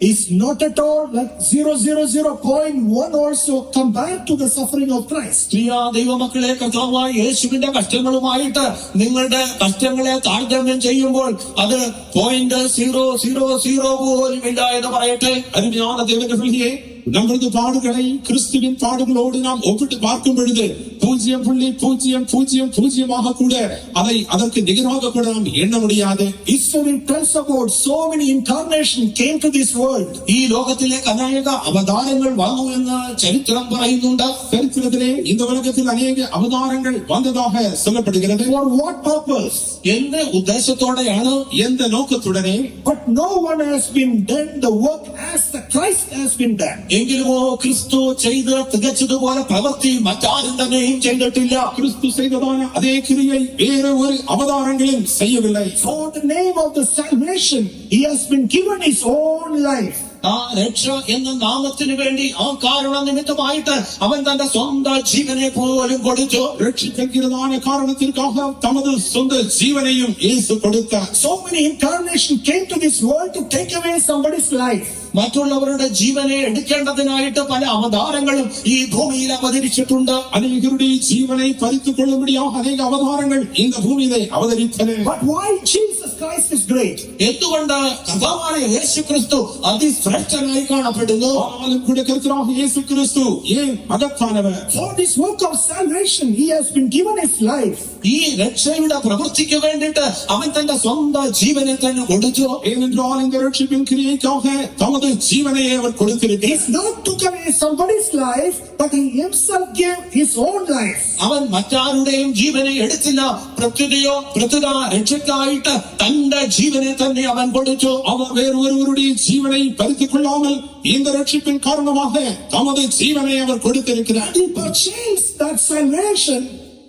is not at all like 0.001 also compared to the suffering of Christ. പ്രിയ ദൈവമക്കളെ, കർത്താവായ യേശുവിന്റെ കഷ്ടങ്ങളുമായിട്ട് നിങ്ങളുടെ കഷ്ടങ്ങളെ താരതമ്യം ചെയ്യുമ്പോൾ അത് 0.000 പോലും ഇല്ല എന്ന് പറയട്ടെ. அருமையான தேவனுடைய பிள்ளையே, நமது பாடுகளை கிறிஸ்துவின் பாடுகளோடு நாம் ஒப்பிட்டு பார்க்கும் பொழுது 0.000 கூட அதை அதற்கு நிகராக கூட நாம் எண்ண முடியாது. History tells about so many incarnations came to this world. ഈ ലോകത്തിലേക്ക് അനേക അവതാരങ്ങൾ വന്നു എന്ന് ചരിത്രം പറയുന്നുണ്ട്. சரித்திரத்திலே இந்த உலகத்தில் அநேக அவதாரங்கள் வந்ததாக சொல்லப்படுகிறது. For what purpose? എന്ത് ഉദ്ദേശത്തോടെയാണ്? எந்த நோக்கத்துடனே? But no one has been done the work as the Christ has been done. എങ്കിലുമോ ക്രിസ്തു ചെയ്ത് തികച്ചതുപോലെ പ്രവൃത്തി മറ്റാരും തന്നെയും ചെയ്തിട്ടില്ല. கிறிஸ்து செய்ததான அதே கிரியை வேறு ஒரு அவதாரங்களும் செய்யவில்லை. For the name of the salvation, he has been given his own life. ആ രക്ഷ എന്ന നാമത്തിന് വേണ്ടി ആ കാരണ നിമിത്തമായിട്ട് അവൻ തന്റെ സ്വന്തം ജീവനെ പോലും കൊടുത്തു. ரட்சிக்கிறதான காரணத்திற்காக தமது சொந்த ஜீவனையும் இயேசு கொடுத்தார். So many incarnations came to this world to take away somebody's life. മറ്റുള്ളവരുടെ ജീവനെ എടുക്കേണ്ടതിനായിട്ട് പല അവതാരങ്ങളും ഈ ഭൂമിയിൽ അവതരിച്ചിട്ടുണ്ട്. அநேகருடைய ஜீவனை பறித்துக் கொள்ளும்படியாக அநேக அவதாரங்கள் இந்த பூமியிலே அவதரித்தன. But why Jesus Christ is great? എന്തുകൊണ്ട് കർത്താവായ യേശു ക്രിസ്തു അതിശ്രേഷ്ഠനായി കാണപ്പെടുന്നു? ஆனாலும் கூட கர்த்தராகிய இயேசு கிறிஸ்து ஏன் மகத்தானவர்? For this work of salvation, he has been given his life. ഈ രക്ഷയുടെ പ്രവൃത്തിക്ക് വേണ്ടിയിട്ട് അവൻ തന്റെ സ്വന്തം ജീവനെ തന്നെ കൊടുത്തു. ஏனென்றால் இந்த ரட்சிப்பின் கிரியைக்காக தமது ஜீவனையே அவர் கொடுத்திருக்கிறார். He's not took away somebody's life, but he himself gave his own life. അവൻ മറ്റാരുടെയും ജീവനെ എടുത്തില്ല, പ്രത്യുത രക്ഷയ്ക്കായിട്ട് തന്റെ ജീവനെ തന്നെ അവൻ കൊടുത്തു. அவர் வேறு ஒருவருடைய ஜீவனை பறித்துக் கொள்ளாமல் இந்த ரட்சிப்பின் காரணமாக தமது ஜீவனை அவர் கொடுத்திருக்கிறார். He purchased that salvation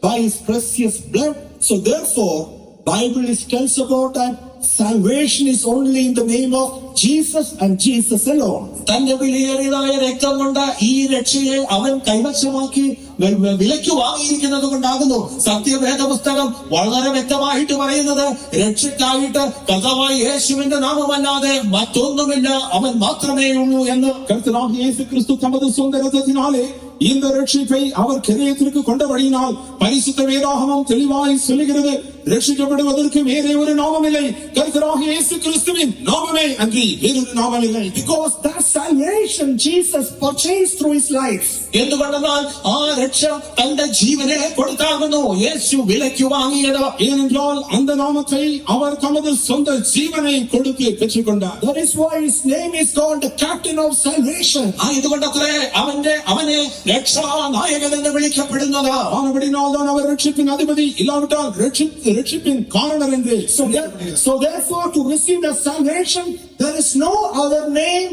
by his precious blood. So therefore, Bible tells about that salvation is only in the name of Jesus and Jesus alone. തന്റെ വിലയേറിയതായ രക്തം കൊണ്ട് ഈ രക്ഷയെ അവൻ കൈവശമാക്കി വിലയ്ക്ക് വാങ്ങിയിരിക്കുന്നത് കൊണ്ടാകുന്നു. സത്യവേദ പുസ്തകം വളരെ വ്യക്തമായിട്ട് പറയുന്നത് രക്ഷയ്ക്കായിട്ട് കർത്താവായ യേശുവിന്റെ നാമമല്ലാതെ മറ്റൊന്നുമില്ല, അവൻ മാത്രമേ ഉള്ളൂ എന്ന്. கர்த்தராகிய இயேசு கிறிஸ்து தமது சொந்த இரத்தத்தினாலே இந்த ரட்சிப்பை அவர் கிரயத்திற்கு கொண்டபடியினால் பரிசுத்த வேதாகமம் தெளிவாய் சொல்லுகிறது, ரட்சிக்கப்படுவதற்கு வேறே ஒரு நாமம் இல்லை, கர்த்தராகிய இயேசு கிறிஸ்துவின் நாமமே அன்றி வேறொரு நாமம் இல்லை. Because that salvation Jesus purchased through his life. എന്തുകൊണ്ടെന്നാൽ ആ രക്ഷ തന്റെ ജീവനെ കൊടുത്താകുന്നു യേശു വിലയ്ക്ക് വാങ്ങിയത്. ஏனென்றால் அந்த நாமத்தை அவர் தமது சொந்த ஜீவனை கொடுத்து பெற்றுக்கொண்டார். That is why his name is called the captain of salvation. ഇതുകൊണ്ടത്രേ അവനെ രക്ഷാനായകൻ എന്ന് വിളിക്കപ്പെടുന്നത്. ஆனபடினால் தான் அவர் ரட்சிப்பின் அதிபதி, இல்லாவிட்டால் ரட்சிப்பின் காரணர் என்று. So therefore, to receive the salvation, there is no other name,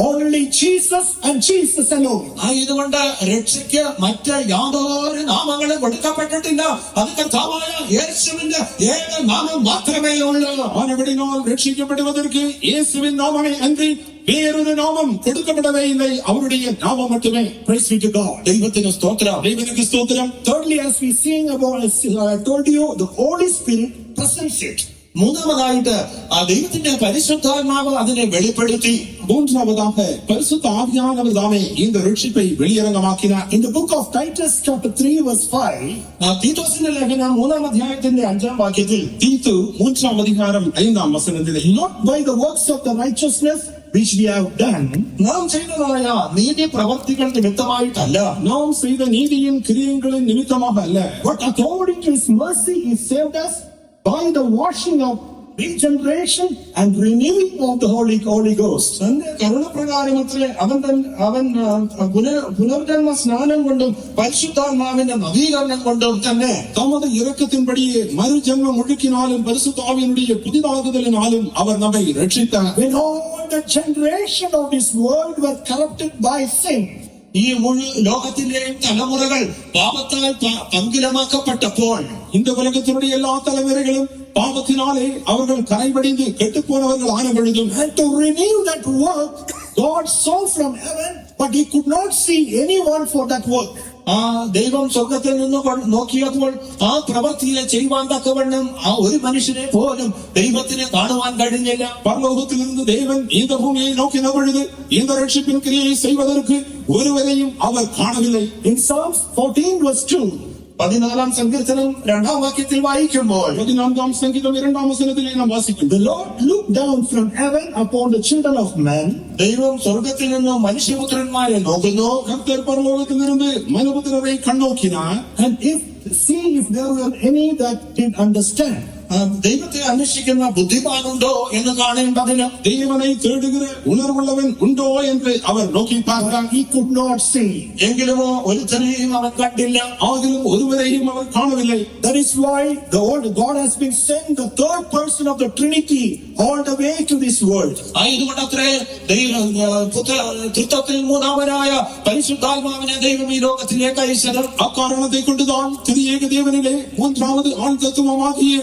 only Jesus and Jesus alone. ഇതുകൊണ്ട് രക്ഷയ്ക്ക് മറ്റ് യാതൊരു നാമങ്ങളും കൊടുക്കപ്പെട്ടിട്ടില്ല, അത് കർത്താവായ യേശുവിന്റെ ഏക നാമം മാത്രമേ ഉള്ളൂ. ஆனபடினால் ரட்சிக்கப்படுவதற்கு இயேசுவின் நாமமே அன்றி வேறொரு நாமம் கொடுக்கப்படவே இல்லை, அவருடைய நாமம் மட்டுமே. Praise be to God. ദൈവത്തിന് സ്തോത്രം. தேவனுக்கு ஸ்தோத்திரம். Thirdly, as we sing about, as I told you, the Holy Spirit presents it. മൂന്നാമതായിട്ട് ആ ദൈവത്തിന്റെ പരിശുദ്ധാത്മാവ് അതിനെ വെളിപ്പെടുത്തി. மூன்றாவதாக பரிசுத்த ஆவியானவர் தாமே இந்த ரட்சிப்பை வெளியரங்கமாக்கினார். In the book of Titus chapter 3 verse 5, തീത്തോസിന്റെ ലേഖനം 3-ാം അധ്യായത്തിന്റെ 5-ാം വാക്യത്തിൽ தீத்து 3-ாம் அதிகாரம் 5-ாம் வசனத்திலே, not by the works of the righteousness which we have done, നാം ചെയ്തതായ നീതി പ്രവർത്തികൾ നിമിത്തമായിട്ടല്ല, நாம் செய்த நீதியின் கிரியைகளின் நிமித்தமாக அல்ல, but according to his mercy he saved us by the washing of regeneration and renewing of the Holy Ghost. തന്റെ കരുണപ്രകാരമത്രേ അവൻ പുനർജന്മ സ്നാനം കൊണ്ടും പരിശുദ്ധാത്മാവിന്റെ നവീകരണം കൊണ്ടും തന്നെ தமது இரக்கத்தின்படியே மறுஜென்மம் ஒழுக்கினாலும் பரிசுத்த ஆவியினுடைய புதிதாகுதலினாலும் அவர் நம்மை ரட்சித்தார். When all the generation of this world were corrupted by sin, ഈ മുഴു ലോകത്തിന്റെയും തലമുറകൾ പാപത്താൽ പങ്കിലമാക്കപ്പെട്ടപ്പോൾ இந்த உலகத்தினுடைய எல்லா தலைமுறைகளும் பாவத்தினாலே அவர்கள் கரைபடிந்து கெட்டுப்போனவர்கள் ஆன பொழுதும், and to renew that work, God saw from heaven, but he could not see anyone for that work. ആ ദൈവം സ്വർഗത്തിൽ നിന്ന് നോക്കിയപ്പോൾ ആ പ്രവൃത്തിയെ ചെയ്യുവാൻ തക്കവണ്ണം ആ ഒരു മനുഷ്യനെ പോലും ദൈവത്തിന് കാണുവാൻ കഴിഞ്ഞില്ല. பரலோகத்திலிருந்து தேவன் இந்த பூமியை நோக்கின பொழுது இந்த ரட்சிப்பின் கிரியை செய்வதற்கு ஒருவரையும் அவர் காணவில்லை. In Psalms 14 verse 2, 14 സങ്കീർത്തനം 2 വാക്യത്തിൽ വായിക്കുമ്പോൾ 14 சங்கீதம் 2 வசனத்திலே நாம் வாசிக்கிறோம். the Lord looked down from heaven upon the children of men, ദൈവം സ്വർഗത്തിൽ നിന്ന് മനുഷ്യപുത്രന്മാരെ നോക്കുന്നു. கர்த்தர் பரலோகத்திலிருந்து மனுபுத்திரரை கண்ணோக்கினார். and see if there were any that did understand. ദൈവത്തെ അന്വേഷിക്കുന്ന ബുദ്ധിമാനുണ്ടോ എന്ന് കാണേണ്ടതിന് தேவனை தேடுகிற உணர்வுள்ளவன் உண்டோ என்று அவர் நோக்கி பார்த்தார். He could not see. എങ്കിലുമോ ഒരുത്തനെയും അവൻ കണ്ടില്ല. ஆகிலும் ஒருவரையும் அவர் காணவில்லை. That is why the old God has been sent the third person of the Trinity all the way to this world. ആയതുകൊണ്ടത്രേ തൃത്വത്തിൽ മൂന്നാമനായ പരിശുദ്ധാത്മാവിനെ ദൈവം ഈ ലോകത്തിലേക്ക് അയച്ചത്. அக்காரணத்தை கொண்டுதான் திரியேக தேவனிலே மூன்றாவது ஆண் தத்துவமாகிய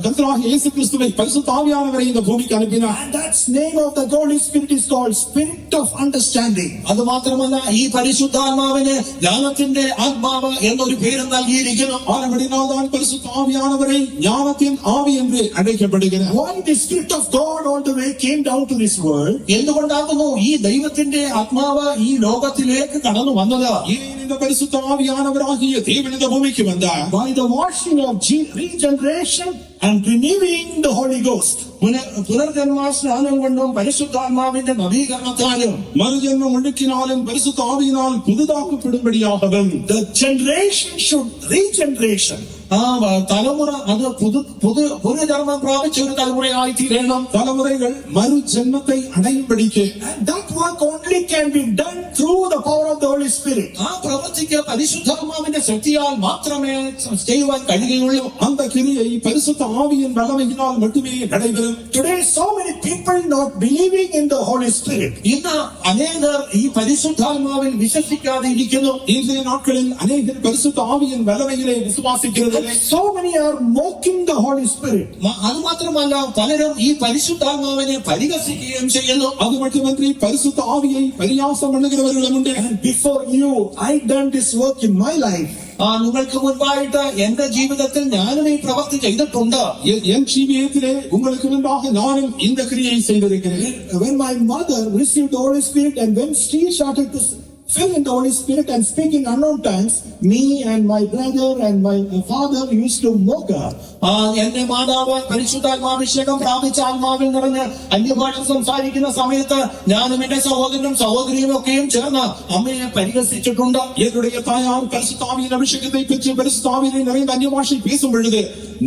கர்த்தராகிய இயேசு கிறிஸ்துவை பரிசுத்த ஆவியானவரை இந்த பூமிக்கு அனுப்பினார். And that's name of the Holy Spirit is called Spirit of Understanding. അത് മാത്രമല്ല, ഈ പരിശുദ്ധാത്മാവിന് ജ്ഞാനത്തിന്റെ ആത്മാവ് എന്നൊരു പേര് നൽകിയിരിക്കുന്നു. ஆனபடினால்தான் பரிசுத்த ஆவியானவரை ஞானத்தின் ஆவி என்று அழைக்கப்படுகிறார். Why the Spirit of God all the way came down to this world? എന്തുകൊണ്ടാകുന്നു ഈ ദൈവത്തിന്റെ ആത്മാവ് ഈ ലോകത്തിലേക്ക് കടന്നു വന്നത്? ஏன் இந்த பரிசுத்த ஆவியானவராகிய தேவன் இந்த பூமிக்கு வந்தார்? By the washing of regeneration and renewing the Holy Ghost. പുനർജന്മ സ്നാനം കൊണ്ടും പരിശുദ്ധാത്മാവിന്റെ നവീകരണത്താലും மறுஜென்மம் ஒழுக்கினாலும் பரிசுத்த ஆவியினால் புதிதாக்கப்படும்படியாகவும். The generation should regeneration. ആ തലമുറ അത് പുനർജന്മം പ്രാപിച്ച ഒരു തലമുറയായി തീരണം. தலைமுறைகள் மறு ஜென்மத்தை அடையும்படிக்கு. And that work only can be done through the power of the Holy Spirit. ആ പ്രവൃത്തിക്ക് പരിശുദ്ധാത്മാവിന്റെ ശക്തിയാൽ മാത്രമേ ചെയ്യുവാൻ കഴിയുകയുള്ളൂ. அந்த கிரியை பரிசுத்த ஆவியின் வல்லமையினால் மட்டுமே நடைபெறும். Today so many people not believing in the Holy Spirit. ഇന്ന് അനേകർ ഈ പരിശുദ്ധാത്മാവിൽ വിശ്വസിക്കാതെ ഇരിക്കുന്നു. இன்றைய நாட்களில் அநேகர் பரிசுத்த ஆவியின் வல்லமையிலே விசுவாசிக்கிறது. So many are mocking the Holy Spirit. അത് മാത്രമല്ല, പലരും ഈ പരിശുദ്ധാത്മാവിനെ പരിഹസിക്കുകയും ചെയ്യുന്നു. அது மட்டுமின்றி பரிசுத்த ஆவியை பரியாசம் பண்ணுகிறவர்களும் உண்டு. And before you, I done this work in my life. നിങ്ങൾക്ക് മുൻപായിട്ട് എന്റെ ജീവിതത്തിൽ ഞാനും ഈ പ്രവൃത്തി ചെയ്തിട്ടുണ്ട്. என் ஜீவியத்திலே உங்களுக்கு முன்பாக நானும் இந்த கிரியை செய்திருக்கிறேன். When my mother received the Holy Spirit and when she started to fill in the Holy Spirit and speak in unknown tongues, me and my brother and my father used to mock her. എന്റെ മാതാവ് പരിശുദ്ധാത്മാഭിഷേകം പ്രാപിച്ച ആത്മാവിൽ നിറഞ്ഞ് അന്യഭാഷ സംസാരിക്കുന്ന സമയത്ത് ഞാനും എന്റെ സഹോദരനും സഹോദരിയും ഒക്കെയും ചേർന്ന് അമ്മയെ പരിഹസിച്ചിട്ടുണ്ട്. என்னுடைய தாயார் பரிசுத்த ஆவியின் அபிஷேகத்தை பெற்று பரிசுத்த ஆவியிலே நிறைந்த அந்நிய பாஷை பேசும் பொழுது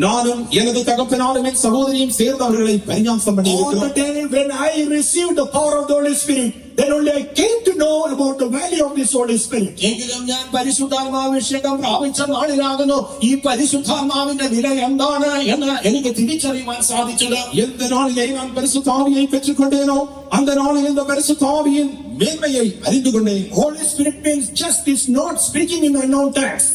நானும் எனது தகப்பனாரும் என் சகோதரியும் சேர்ந்து அவர்களை பரியாசம் On the பண்ணியிருக்கிறோம். day when I received the power of the Holy Spirit, then only I came to know about the value of this Holy Spirit. എങ്കിലും ഞാൻ പരിശുദ്ധാത്മാഭിഷേകം പ്രാപിച്ച നാളിലാകുന്നു ഈ പരിശുദ്ധാത്മാവിന്റെ വില എന്താണ് എന്ന് എനിക്ക് തിരിച്ചറിയുവാൻ സാധിച്ചത്. எந்த நாளிலே நான் பரிசுத்த ஆவியை பெற்றுக் கொண்டேனோ அந்த நாளில் இந்த பரிசுத்த ஆவியின் மேன்மையை அறிந்து கொண்டேன். Holy Spirit means just is not speaking in unknown tongues.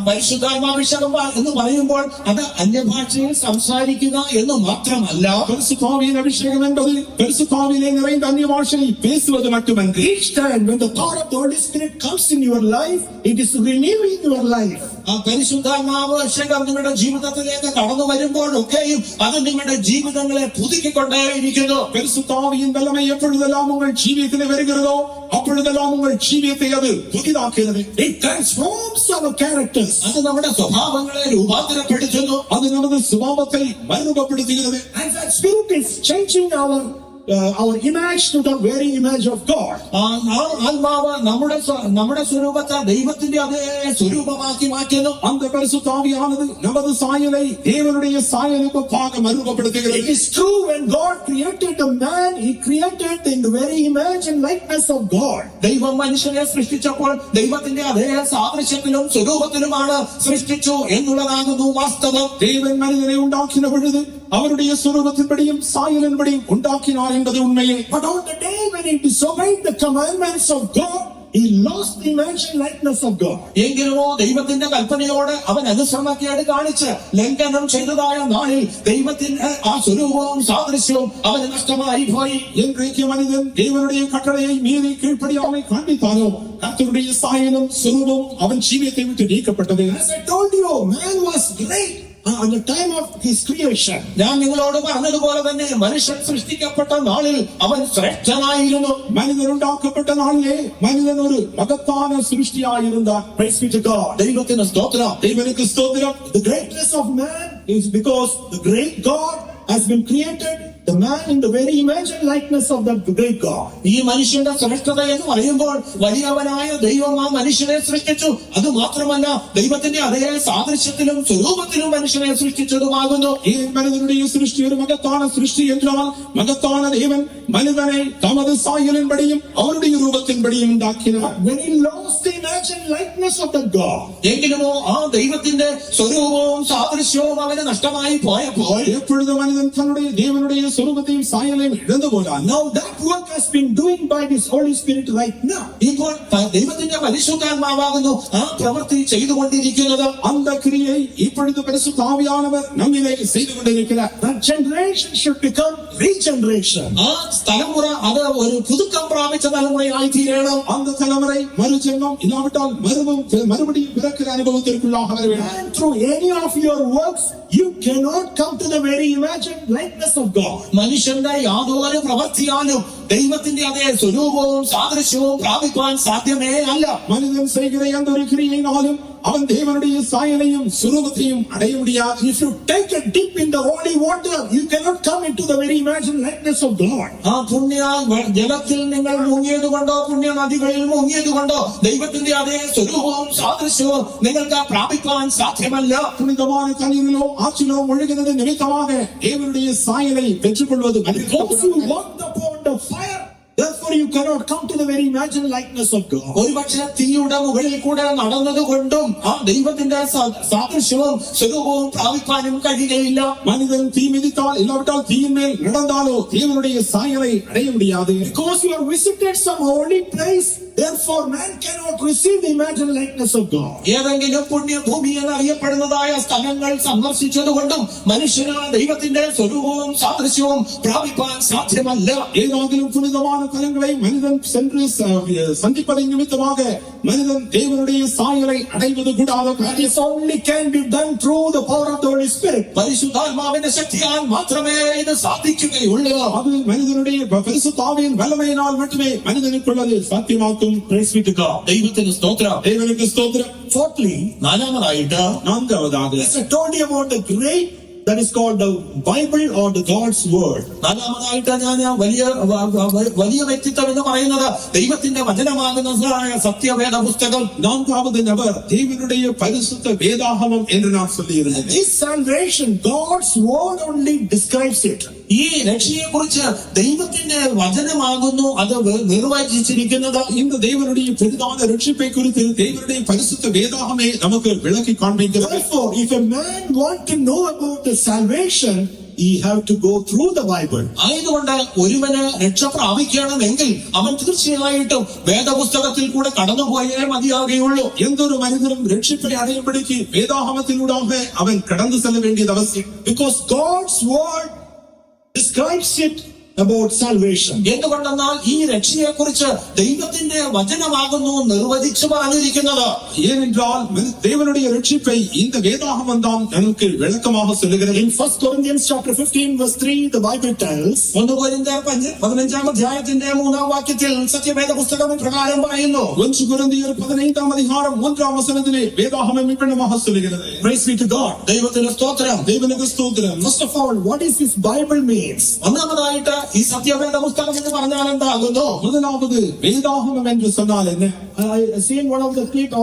പരിശുദ്ധാത്മാഭിഷേകം എന്ന് പറയുമ്പോൾ അത് അന്യഭാഷയിൽ സംസാരിക്കുക എന്ന് മാത്രമല്ല, பரிசுத்த ஆவியின் அபிஷேகம் என்பது பரிசுத்த ஆவியிலே நிறைந்த அந்நிய பாஷையை பேசுவது மட்டுமன்றி, Each time when the power of the Holy Spirit comes in your life, it is renewing your life. പരിശുദ്ധാത്മാഭിഷേകം നിങ്ങളുടെ ജീവിതത്തിലേക്ക് കടന്നു വരുമ്പോഴൊക്കെയും അത് നിങ്ങളുടെ ജീവിതങ്ങളെ പുതുക്കിക്കൊണ്ടേയിരിക്കുന്നു. பரிசுத்த ஆவியின் வல்லமை எப்பொழுதெல்லாம் உங்கள் ஜீவியத்திலே வருகிறதோ அப்பொழுதெல்லாம் உங்கள் ஜீவியத்தை அது புதிதாக்குகிறது. It transforms our characters. അത് നമ്മുടെ സ്വഭാവങ്ങളെ രൂപാന്തരപ്പെടുത്തുന്നു. அது நமது சுபாவத்தை மறுரூபப்படுத்துகிறது. And that Spirit is changing our our image to the very image of God. ആ ആത്മാവ് നമ്മുടെ സ്വരൂപത്തെ ദൈവത്തിന്റെ അതേ സ്വരൂപമാക്കി മാറ്റുന്നു. அந்த பரிசுத்த ஆவியானது நமது சாயலை தேவனுடைய சாயலுக்கு ஒப்பாக மறுரூபப்படுத்துகிறது. It is true, when God created the man, he created in the very image and likeness of God. ദൈവം മനുഷ്യനെ സൃഷ്ടിച്ചപ്പോൾ ദൈവത്തിന്റെ അതേ സാദൃശ്യത്തിലും സ്വരൂപത്തിലുമാണ് സൃഷ്ടിച്ചു എന്നുള്ളതാകുന്നു വാസ്തവം. தேவன் மனிதனை உண்டாக்கின பொழுது அவருடைய സ്വരൂപത്തിன்பടിയും சாயலின்படியும் உண்டாக்கினார் என்பது உண்மையே. But on the day when he disobeyed the commandments of God, he lost the image and likeness of God. എങ്കിലുമോ ദൈവത്തിന്റെ കൽപ്പനയോട് അവൻ അനുസരണക്കേട് കാണിച്ച് ലംഘനം ചെയ്തതായ നാളിൽ ദൈവത്തിന്റെ ആ സ്വരൂപവും സാദൃശ്യവും അവന് നഷ്ടമായി പോയി. இன்றைக்கு மனிதன் தேவனுடைய கட்டளையை மீறி கீழ்ப்படியாமை காண்பித்தானோ கர்த்தருடைய சாயலும் சுரூபம் அவன் ஜீவியத்தை விட்டு நீக்கப்பட்டது. As I told you, man was great on the time of his creation. ഞാൻ നിങ്ങളോട് പറഞ്ഞതുപോലെ തന്നെ മനുഷ്യൻ സൃഷ്ടിക്കപ്പെട്ട നാളിൽ അവൻ ശ്രേഷ്ഠനായിരുന്നു. மனிதன் உண்டாக்கப்பட்ட நாளிலே மனிதன் ஒரு மகத்தான சிருஷ்டியாயிருந்தார். Praise be to God. ദൈവത്തിന് സ്തോത്രം. தேவனுக்கு ஸ்தோத்திரம். The greatness of man is because the great God has been created, the man in the very image and likeness of that great God. ഈ മനുഷ്യന്റെ ശ്രേഷ്ഠത എന്ന് പറയുമ്പോൾ വലിയവനായ ദൈവം ആ മനുഷ്യനെ സൃഷ്ടിച്ചു. അത് മാത്രമല്ല ദൈവത്തിന്റെ അതേ സാദൃശ്യത്തിലും സ്വരൂപത്തിലും മനുഷ്യനെ സൃഷ്ടിച്ചതുമാകുന്നു. ஏன் மனிதனுடைய சிருஷ்டி ஒரு மகத்தான சிருஷ்டி என்றால் மகத்தான தேவன் மனிதனை தமது சாயலின்படியும் அவருடைய ரூபத்தின்படியும் உண்டாக்கினார். When he lost the image and likeness of that God, എങ്കിലുമോ ആ ദൈവത്തിന്റെ സ്വരൂപവും സാദൃശ്യവും അവന് നഷ്ടമായി പോയപ്പോൾ எப்பொழுது மனிதன் தன்னுடைய தேவனுடைய സ്വരൂപത്തെയും സായലെയും ഇഴന്നു പോലാൽ now that work has been doing by this Holy Spirit right now. ഇപ്പോൾ ദൈവത്തിന്റെ പരിശുദ്ധാത്മാവാകുന്നു ആ പ്രവൃത്തി ചെയ്തുകൊണ്ടിരിക്കുന്നത്. அந்த கிரியை இப்பொழுது பரிசுத்த ஆவியானவர் நம்மிலே செய்து கொண்டிருக்கிறார். That generation should become regeneration. ആ തലമുറ അത് ഒരു പുതുക്കം പ്രാപിച്ച തലമുറയായി തീരണം. அந்த தலைமுறை மறுஜென்மம் இல்லாவிட்டால் மறுபடியும் பிறக்கிற அனுபவத்திற்குள்ளாக வர வேண்டும். And through any of your works, you cannot come to the very image and likeness of God. മനുഷ്യന്റെ യാതൊരു പ്രവൃത്തിയാലും ദൈവത്തിന്റെ അതേ സ്വരൂപവും സാദൃശ്യവും പ്രാപിക്കാൻ സാധ്യമേ അല്ല. மனிதன் செய்கிற எந்த ஒரு கிரியையினாலும் அவன் தேவனுடைய சாயலையும் சுரூபத்தையும் அடைய முடியாது. If you take a dip in the holy water, you cannot come into the very image and likeness of God. ആ പുണ്യ ജലത്തിൽ നിങ്ങൾ മുങ്ങിയത് കൊണ്ടോ പുണ്യ നദികളിൽ മുങ്ങിയത് കൊണ്ടോ ദൈവത്തിന്റെ അതേ സ്വരൂപവും സാദൃശ്യവും നിങ്ങൾക്ക് പ്രാപിക്കാൻ സാധ്യമല്ല. புனிதமான தண்ணீரிலோ ஆற்றிலோ முழுகிறது நிமித்தமாக தேவனுடைய சாயலை பெற்றுக்கொள்வது Because you walked upon the fire, therefore you cannot come to the very image and likeness of God. ഒരുപക്ഷെ തീയുടെ മുകളിൽ കൂടെ നടന്നത് കൊണ്ടും ആ ദൈവത്തിന്റെ സാദൃശ്യവും സ്വരൂപവും പ്രാപിക്കാനും കഴിയുകയില്ല. மனிதன் தீ மிதித்தால் இல்லாவிட்டால் தீயின் மேல் நடந்தாலோ தேவனுடைய சாயலை அடைய முடியாது. Because you have visited some holy place, therefore man cannot receive the image and likeness of God. ഏതെങ്കിലും പുണ്യഭൂമി എന്നറിയപ്പെടുന്നതായ സ്ഥലങ്ങൾ സന്ദർശിച്ചതുകൊണ്ടും മനുഷ്യന് ദൈവത്തിന്റെ സ്വരൂപവും സാദൃശ്യവും പ്രാപിക്കാൻ സാധ്യമല്ല. ஏதாகிலும் புனிதமான தலங்களை மனிதன் சென்று சந்திப்பதன் நிமித்தமாக மனிதன் தேவனுடைய சாயலை அடைவது கூடாத This only can be done through the power of the Holy Spirit. പരിശുദ്ധാത്മാവിന്റെ ശക്തിയാൽ മാത്രമേ ഇത് സാധിക്കുകയുള്ളൂ. அது மனிதனுடைய பரிசுத்த ஆவியின் வல்லமையினால் மட்டுமே மனிதனுக்குள்ளது சாத்தியமாக்கும். Praise be to God. ദൈവത്തിന് സ്തോത്രം. தேவனுக்கு ஸ்தோத்திரம். Fourthly, നാലാമതായിട്ട് நான்காவதாக as I told you about the great that is called the Bible or the God's Word. നാലാമതായിട്ട് ഞാൻ വലിയ വ്യക്തിത്വം എന്ന് പറയുന്നത് ദൈവത്തിന്റെ വചനമാകുന്നതായ സത്യവേദ പുസ്തകം. நான்காவது நபர் தேவனுடைய பரிசுத்த வேதாகமம் என்று நான் சொல்லியிருந்தேன். This salvation, God's Word only describes it. ഈ രക്ഷയെ കുറിച്ച് ദൈവത്തിന്റെ വചനമാകുന്നു അത് നിർവചിച്ചിരിക്കുന്നത്. இந்த தேவனுடைய பெரிதான ரட்சிப்பை குறித்து தேவனுடைய பரிசுத்த வேதாகமே நமக்கு விளக்கி காண்பிக்கிறது. Therefore, if a man want to know about the salvation, he have to go through the Bible. ആയതുകൊണ്ട് ഒരുവന് രക്ഷ പ്രാപിക്കണമെങ്കിൽ അവൻ തീർച്ചയായിട്ടും വേദപുസ്തകത്തിൽ കൂടെ കടന്നുപോയേ മതിയാകുകയുള്ളൂ. எந்த ஒரு மனிதனும் ரட்சிப்பை அடையும்படிக்கு வேதாகமத்தினூடாக அவன் கடந்து செல்ல வேண்டியது அவசியம். Because God's Word describes it about salvation. എന്തുകൊണ്ടെന്നാൽ ഈ രക്ഷയെ കുറിച്ച് ദൈവത്തിന്റെ വചനമാകുന്നു നിർവചിച്ചു പറഞ്ഞിരിക്കുന്നത്. ஏனென்றால் தேவனுடைய ரட்சிப்பை இந்த வேதாகமம் தான் நமக்கு விளக்கமாக சொல்லுகிறது. In 1 Corinthians chapter 15 verse 3, the Bible tells, 1 കൊരിന്ത്യർ 15 അധ്യായത്തിന്റെ 3-ാം വാക്യത്തിൽ സത്യവേദ പുസ്തകം പ്രകാരം പറയുന്നു. 1 കൊരിന്ത്യർ 15-ാം അധികാരം 1-ാം വചനത്തിലെ വേദാകമം ഇപ്രകാരமாக சொல்லுகிறது. praise be to God. ദൈവത്തിന് സ്തോത്രം. தேவனுக்கு ஸ்தோத்திரம். First of all, what is this Bible means? ഒന്നാമതായിട്ട് ഈ സത്യവേദ പുസ്തകം എന്ന് പറഞ്ഞാൽ എന്താകുന്നു? முதலாவது வேதாகமம் என்று சொன்னால் என்ன? I seen one of the clip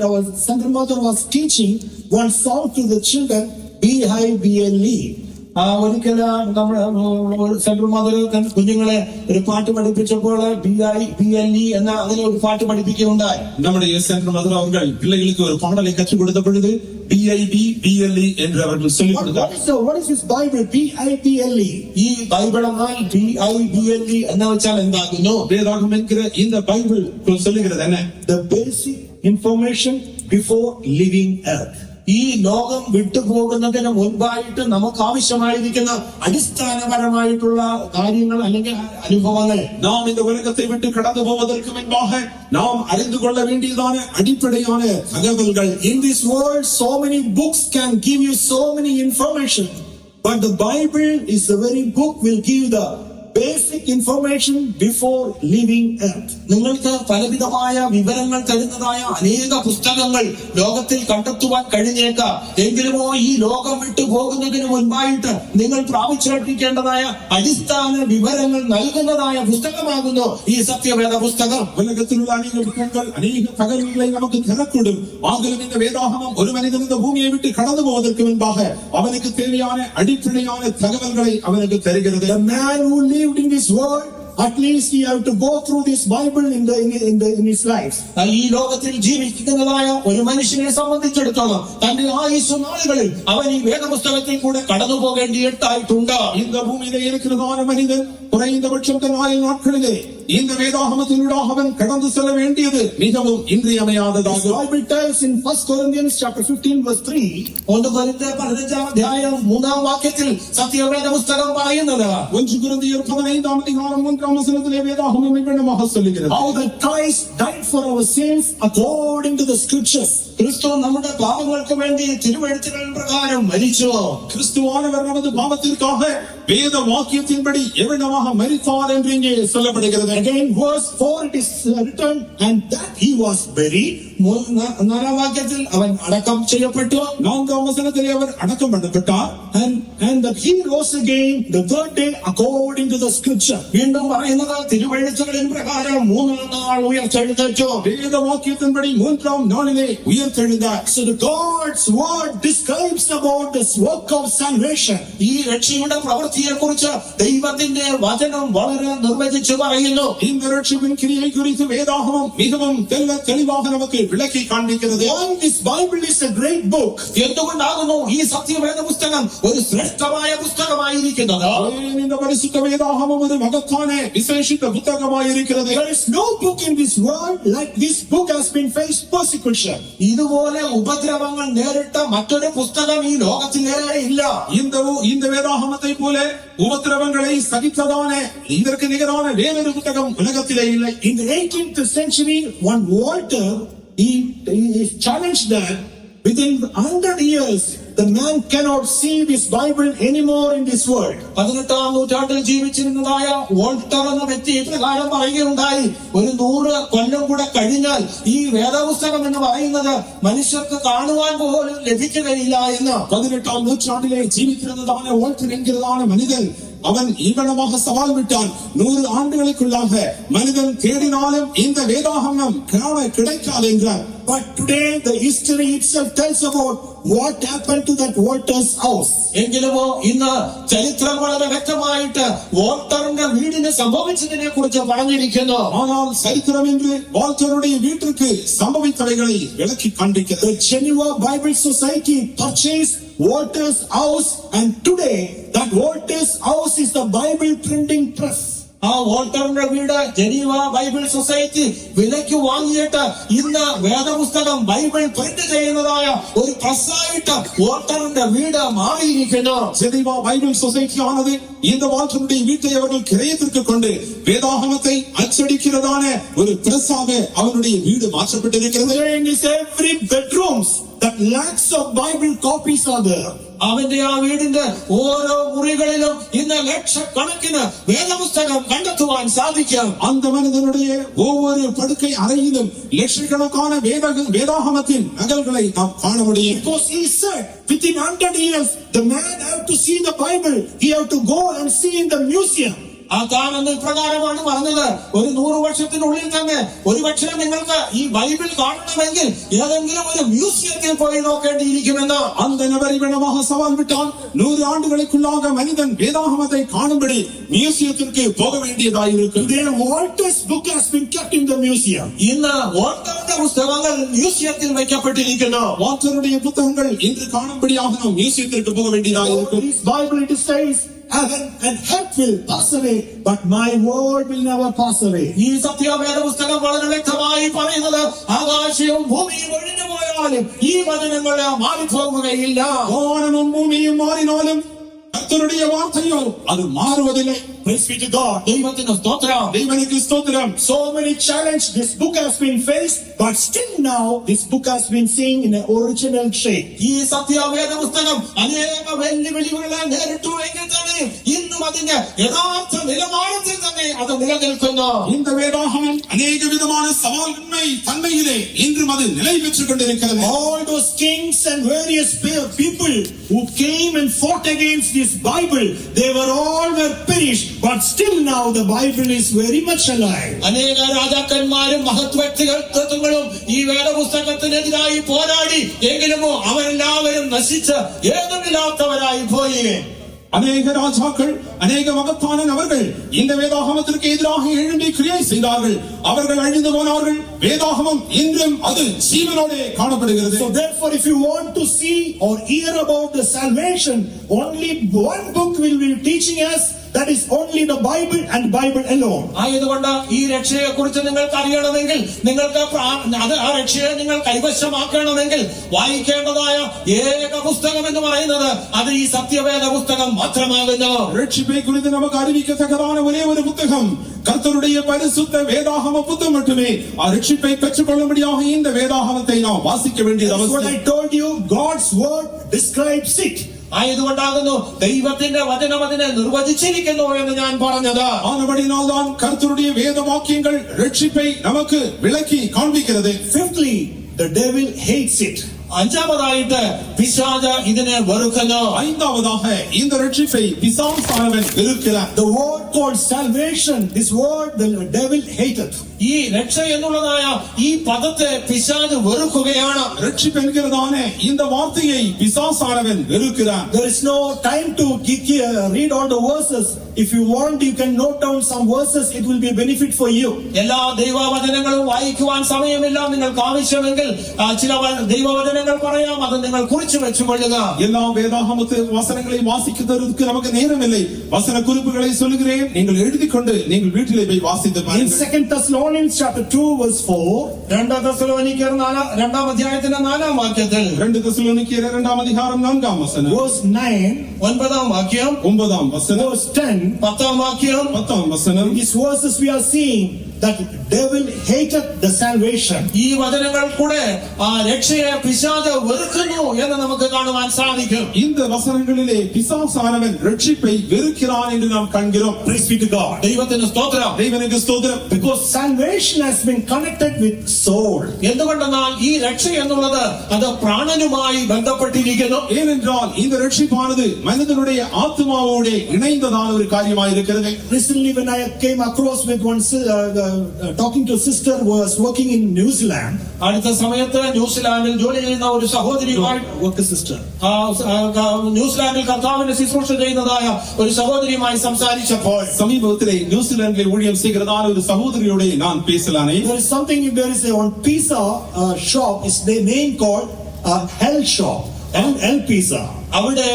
our center mother was teaching one song to the children, BIBLE. ഒരിക്കലും നമ്മുടെ സെൻട്രൽ മദർ കുഞ്ഞുങ്ങളെ ഒരു പാട്ട് പഠിപ്പിച്ചപ്പോൾ BIBLE എന്ന അങ്ങനെ ഒരു പാട്ട് പഠിപ്പിക്കുകയുണ്ടായി. நம்முடைய சென்ட்ரல் மதர் அவர்கள் பிள்ளைகளுக்கு ஒரு பாடலை கற்றுக் கொடுத்த பொழுது BIBLE என்று அவர்கள் சொல்லிக் கொடுத்தார். What is this Bible BIBLE? ഈ ബൈബിൾ എന്നാൽ BIBLE എന്ന് വെച്ചാൽ എന്താകുന്നു? வேதாகமம் என்கிற இந்த பைபிள் சொல்லுகிறது என்ன? The basic information before leaving earth. ഈ ലോകം വിട്ടുപോകുന്നതിന് മുൻപായിട്ട് നമുക്ക് ആവശ്യമായിരിക്കുന്ന അടിസ്ഥാനപരമായിട്ടുള്ള കാര്യങ്ങൾ അല്ലെങ്കിൽ അനുഭവങ്ങൾ, நாம் இந்த உலகத்தை விட்டு கடந்து போவதற்கு முன்பாக நாம் அறிந்து கொள்ள வேண்டியதான அடிப்படையான தகவல்கள். In this world, so many books can give you so many information, but the Bible is the very book will give the basic information before leaving earth. നിങ്ങൾക്ക് പലവിധമായ വിവരങ്ങൾ തരുന്നതായ അനേക പുസ്തകങ്ങൾ ലോകത്തിൽ കണ്ടെത്തുവാൻ കഴിഞ്ഞേക്കാം. എങ്കിലുമോ ഈ ലോകം വിട്ടു പോകുന്നതിന് മുൻപായിട്ട് നിങ്ങൾ പ്രാപിച്ചേൽപ്പിക്കേണ്ടതായ അടിസ്ഥാന വിവരങ്ങൾ നൽകുന്നതായ പുസ്തകമാകുന്നു ഈ സത്യവേദ പുസ്തകം. உலகத்திலுள்ள அநேக புத்தகங்கள் அநேக தகவல்களை நமக்கு தரக்கூடும். ஆகிலும் இந்த வேதாகமம் ஒரு மனிதன் இந்த பூமியை விட்டு கடந்து போவதற்கு முன்பாக அவனுக்கு தேவையான அடிப்படையான தகவல்களை அவனுக்கு தருகிறது. The man who lived in this world, at least he have to go through this Bible in his life. ഈ ലോകത്തിൽ ജീവിക്കുന്നതായ ഒരു മനുഷ്യനെ സംബന്ധിച്ചിടത്തോളം തന്റെ ആയുസ്സു നാളുകളിൽ അവൻ ഈ വേദപുസ്തകത്തിൽ കൂടെ കടന്നു പോകേണ്ടിയിട്ടായിട്ടുണ്ട്. இந்த பூமியிலே இருக்கிறதான மனிதன் குறைந்தபட்சம் தன் ஆயுள் நாட்களிலே இந்த வேதாகமத்தினூடாக அவன் கடந்து செல்ல வேண்டியது மிகவும் இன்றியமையாததாகும். The Bible tells in 1 Corinthians chapter 15 verse 3, 1 കൊരിന്ത്യർ 15 അധ്യായം 3 വാക്യത്തിൽ സത്യവേദ പുസ്തകം പറയുന്നത് 1 കൊരിന്ത്യർ 15 அதிகாரம் 3 வசனத்திலே வேதாகமம் இவ்விதமாக சொல்லுகிறது. how that Christ died for our sins according to the scriptures. ക്രിസ്തു നമ്മുടെ പാപങ്ങൾക്ക് വേണ്ടി തിരുവെഴുത്തുകൾ പ്രകാരം മരിച്ചു. கிறிஸ்துவானவர் நமது பாவத்திற்காக வேத வாக்கியத்தின்படி எவ்வளவாக மரித்தார் என்று இங்கே சொல்லப்படுகிறது. Again verse 4 it is written, and that he was buried. 4 വാക്യത്തിൽ അവൻ അടക്കം ചെയ്യപ്പെട്ടു. 4 வசனத்திலே அவர் அடக்கம் பண்ணப்பட்டார். And that he rose again the third day according to the scripture. വീണ്ടും പറയുന്നത് തിരുവെഴുത്തുകളിൻ പ്രകാരം 3-ാം നാൾ ഉയർത്തെഴുന്നേറ്റു. வேத வாக்கியத்தின்படி 3ஆம் நாளிலே உயிர்த்தெழுந்தார். So the God's word describes about this work of salvation. ഈ രക്ഷയുടെ പ്രവൃത്തിയെ കുറിച്ച് ദൈവത്തിന്റെ വചനം വളരെ നിർവചിച്ചു പറയുന്നു. இந்த ரட்சிப்பின் கிரியை குறித்து வேதாகமம் மிகவும் தெளிவாக நமக்கு விளக்கி காண்பிக்கிறது. Why this Bible is a great book? എന്തുകൊണ്ടാകുന്നു ഈ സത്യവേദ പുസ്തകം ഒരു ശ്രേഷ്ഠമായ പുസ്തകമായിരിക്കുന്നത്? இந்த பரிசுத்த வேதாகமம் ஒரு மகத்தான விசேஷித்த புத்தகமாயிருக்கிறது. There is no book in this world like this book has been faced persecution. ഇതുപോലെ ഉപദ്രവങ്ങൾ നേരിട്ട മറ്റൊരു പുസ്തകം ഈ ലോകത്തിലേ ഇല്ല. இந்த வேதாகமத்தை போல உபத்திரவங்களை சகித்ததான இதற்கு நிகரான வேறொரு புத்தகம் உலகத்திலே இல்லை. In the 18th century, one Walter, he challenged that within 100 years, the man cannot see this Bible anymore in this world. 18-ാം നൂറ്റാണ്ടിൽ ജീവിച്ചിരുന്നതായ വോൾട്ടർ എന്ന വ്യക്തി ഇപ്രകാരം പറയുകയുണ്ടായി, ഒരു 100 കൊല്ലം കൂടെ കഴിഞ്ഞാൽ ഈ വേദപുസ്തകം എന്ന് പറയുന്നത് മനുഷ്യർക്ക് കാണുവാൻ പോലും ലഭിക്കുകയില്ല എന്ന്. 18ஆம் நூற்றாண்டிலே ஜீவித்திருந்ததான வால்டர் என்கிறதான மனிதன் அவன் இவ்வளவாக சவால் விட்டான். 100 ஆண்டுகளுக்குள்ளாக மனிதன் தேடினாலும் இந்த வேதாகமம் கிடைக்காது என்றார். But today the history itself tells about what happened to that Walter's house. എങ്കിലുമോ ഇന്ന് ചരിത്രം വളരെ വ്യക്തമായിട്ട് വോൾട്ടറിന്റെ വീടിന് സംഭവിച്ചതിനെ കുറിച്ച് പറഞ്ഞിരിക്കുന്നു. ஆனால் சரித்திரம் என்று வால்டருடைய வீட்டிற்கு சம்பவித்தவைகளை விளக்கி காண்பிக்கிறது. The Geneva Bible Society purchased Walter's house, and today that Walter's house is the Bible printing press. ആ വോൾട്ടറിന്റെ വീട് ജനീവ ബൈബിൾ സൊസൈറ്റി വിലയ്ക്ക് വാങ്ങിയിട്ട് ഇന്ന് വേദപുസ്തകം ബൈബിൾ പ്രിന്റ് ചെയ്യുന്നതായ ഒരു പ്രസ്സായിട്ട് വോൾട്ടറിന്റെ വീട് മാറിയിരിക്കുന്നു. ஜெனீவா பைபிள் சொசைட்டி ஆனது இந்த வால்டருடைய வீட்டை அவர்கள் கிரயத்திற்கு கொண்டு வேதாகமத்தை அச்சடிக்கிறதான ஒரு பிரஸ்ஸாக அவனுடைய வீடு மாற்றப்பட்டிருக்கிறது. In this every bedrooms that lakhs of Bible copies are there. അവന്റെ ആ വീടിന്റെ ഓരോ മുറികളിലും ഇന്ന് ലക്ഷക്കണക്കിന് വേദപുസ്തകം കണ്ടെത്തുവാൻ സാധിക്കും. அந்த மனிதனுடைய ஒவ்வொரு படுக்கை அறையிலும் லட்சக்கணக்கான வேதாகமத்தின் நகல்களை நாம் காண முடியும். Because he said within 100 years the man have to see the Bible, he have to go and see in the museum. ആ കാരണം ഇപ്രകാരമാണ് പറഞ്ഞത്, ഒരു 100 വർഷത്തിനുള്ളിൽ തന്നെ ഒരുപക്ഷെ നിങ്ങൾക്ക് ഈ ബൈബിൾ കാണണമെങ്കിൽ ഏതെങ്കിലും ഒരു മ്യൂസിയത്തിൽ പോയി നോക്കേണ്ടിയിരിക്കുമെന്ന്. அந்த நபர் இவனமாக சவால் விட்டான். 100 ஆண்டுகளுக்குள்ளாக மனிதன் வேதாகமத்தை காணும்படி மியூசியத்திற்கு போக வேண்டியதாயிருக்கும். Their Walter's book has been kept in the museum. ഇന്ന് വോൾട്ടറിന്റെ പുസ്തകങ്ങൾ മ്യൂസിയത്തിൽ വയ്ക്കപ്പെട്ടിരിക്കുന്നു. வால்டருடைய புத்தகங்கள் இன்று காணும்படியாக நாம் மியூசியத்திற்கு போக வேண்டியதாயிருக்கும். This Bible it says heaven and earth will pass away, but my word will never pass away. ഈ സത്യവേദ പുസ്തകം വളരെ വ്യക്തമായി പറയുന്നത് ആകാശവും ഭൂമിയും ഒഴിഞ്ഞു പോയാലും ഈ വചനങ്ങൾ മാറിപ്പോകുകയില്ല. வானமும் பூமியும் மாறினாலும் கர்த்தருடைய வார்த்தையோ அது மாறுவதில்லை. Praise be to God. ദൈവത്തിന് സ്തോത്രം. தேவனுக்கு ஸ்தோத்திரம். So many challenges this book has been faced, but still now this book has been seen in an original shape. ഈ സത്യവേദ പുസ്തകം അനേക വെല്ലുവിളികളെ നേരിട്ടുവെങ്കിൽ തന്നെ ഇന്നും അതിന്റെ യഥാർത്ഥ നിലവാരത്തിൽ തന്നെ അത് നിലനിൽക്കുന്നു. இந்த வேதாகமம் அநேக விதமான சவால்மை தன்மையிலே இன்றும் அது நிலை பெற்றுக் கொண்டிருக்கிறது. All those kings and various people who came and fought against this Bible, they were all perished, but still now the Bible is very much alive. അനേക രാജാക്കന്മാരും മഹത് വ്യക്തിത്വങ്ങളും ഈ വേദപുസ്തകത്തിനെതിരായി പോരാടി എങ്കിലും അവരെല്ലാവരും നശിച്ച് ഏതുമില്ലാത്തവരായി പോയി. அநேக ராஜாக்கள் அநேக மகத்தான நபர்கள் இந்த வேதாகமத்திற்கு எதிராக எழும்பி கிரியை செய்தார்கள். அவர்கள் அழிந்து போனார்கள். வேதாகமம் இன்றும் அது ஜீவனோடு காணப்படுகிறது. So therefore, if you want to see or hear about the salvation, only one book will be teaching us. That is only the Bible and Bible alone. ആയതുകൊണ്ട് ഈ രക്ഷയെ കുറിച്ച് നിങ്ങൾക്ക് അറിയണമെങ്കിൽ, നിങ്ങൾക്ക് ആ രക്ഷയെ നിങ്ങൾ കൈവശമാക്കണമെങ്കിൽ വായിക്കേണ്ടതായ ഏക പുസ്തകം എന്ന് പറയുന്നത് അത് ഈ സത്യവേദ പുസ്തകം മാത്രമാകുന്നു. ரட்சிப்பை குறித்து நமக்கு அறிவிக்கத்தக்கதான ஒரே ஒரு புத்தகம் கர்த்தருடைய பரிசுத்த வேதாகம புத்தகம் மட்டுமே. ரட்சிப்பை பெற்றுக் கொள்ளும்படியாக இந்த வேதாகமத்தை நாம் வாசிக்க வேண்டியது What அவசியம். I told you, God's word describes it. ആയതുകൊണ്ടാകുന്നു ദൈവത്തിന്റെ വചനം അതിനെ നിർവചിച്ചിരിക്കുന്നു എന്ന് ഞാൻ പറഞ്ഞത്. ஆனபடினால் தான் கர்த்தருடைய வேத வாக்கியங்கள் ரட்சிப்பை நமக்கு விளக்கி காண்பிக்கிறது. Fifthly, the devil hates it. അഞ്ചാമതായിട്ട് പിശാച് ഇതിനെ വെറുക്കുന്നു. ஐந்தாவதாக இந்த ரட்சிப்பை பிசாசானவன் வெறுக்கிறான். The word called salvation, this word the devil hated. ഈ രക്ഷ എന്നുള്ളതായ ഈ പദത്തെ പിശാച് വെറുക്കുകയാണ്. ரட்சிப்பு என்கிறதான இந்த வார்த்தையை பிசாசானவன் வெறுக்கிறான். There is no time to read all the verses. If you want, you can note down some verses. It will be a benefit for you. എല്ലാ ദൈവവചനങ്ങളും വായിക്കുവാൻ സമയമില്ല. നിങ്ങൾക്ക് ആവശ്യമെങ്കിൽ ചില ദൈവവചനങ്ങൾ പറയാം, അത് നിങ്ങൾ കുറിച്ചു വെച്ചുകൊള്ളുക. எல்லா வேதாகமத்து வசனங்களை வாசிக்கிறதுக்கு நமக்கு நேரமில்லை. வசன குறிப்புகளை சொல்லுகிறேன், நீங்கள் எழுதிக் கொண்டு நீங்கள் வீட்டிலே போய் வாசித்து In பாருங்கள். 2 Thessalonians chapter 2 verse 4, 2 തെസ്സലോനിക്കർ 2-ാം അധ്യായത്തിന്റെ 4-ാം വാക്യത്തിൽ 2 തെസ്സലോനിക്കർ 2-ാം അധ്യായം 4-ാം വചനം, verse 9, 9-ാം വാക്യം, 9-ാം വചനം, verse 10, 10-ാം വാക്യം, 10-ാം വചനം. these verses we are seeing that devil hated the salvation. ഈ വചനങ്ങൾ കൂടെ ആ രക്ഷയെ പിശാച് വെറുക്കുന്നു എന്ന് നമുക്ക് കാണുവാൻ സാധിക്കും. இந்த വചനങ്ങളിലെ പിശാസാനവൻ രക്ഷിപ്പை വെറുக்கிறான் என்று நாம் காண்கிறோம். Praise be to God. ദൈവത്തിന് സ്തോത്രം. தேவனுக்கு ஸ்தோத்திரம். Because salvation has been connected with soul. എന്തുകൊണ്ടെന്നാൽ ഈ രക്ഷ എന്നുള്ളത് അത് പ്രാണനുമായി ബന്ധപ്പെട്ടിരിക്കുന്നു. ஏனென்றால் இந்த ரட்சிப்பானது மனிதனுடைய ஆத்மாவோடு இணைந்ததான ஒரு காரியமாக இருக்கிறது. Recently when I came across with one talking to a sister who was working in New Zealand. അടുത്ത സമയത്ത് ന്യൂസിലാൻഡിൽ ജോലി ചെയ്യുന്ന ഒരു സഹോദരിയുമായി Work sister. ന്യൂസിലാൻഡിൽ കർത്താവിന്റെ ശുശ്രൂഷ ചെയ്യുന്നതായ ഒരു സഹോദരിയുമായി സംസാരിച്ചപ്പോൾ சமீபத்திலே நியூசிலாந்திலே ஊழியம் செய்கிறதான ஒரு சகோதரியோடு நான் பேசலானே. There is something, there is a one pizza shop, is the name called Hell Shop. Hell Pizza. അവിടെ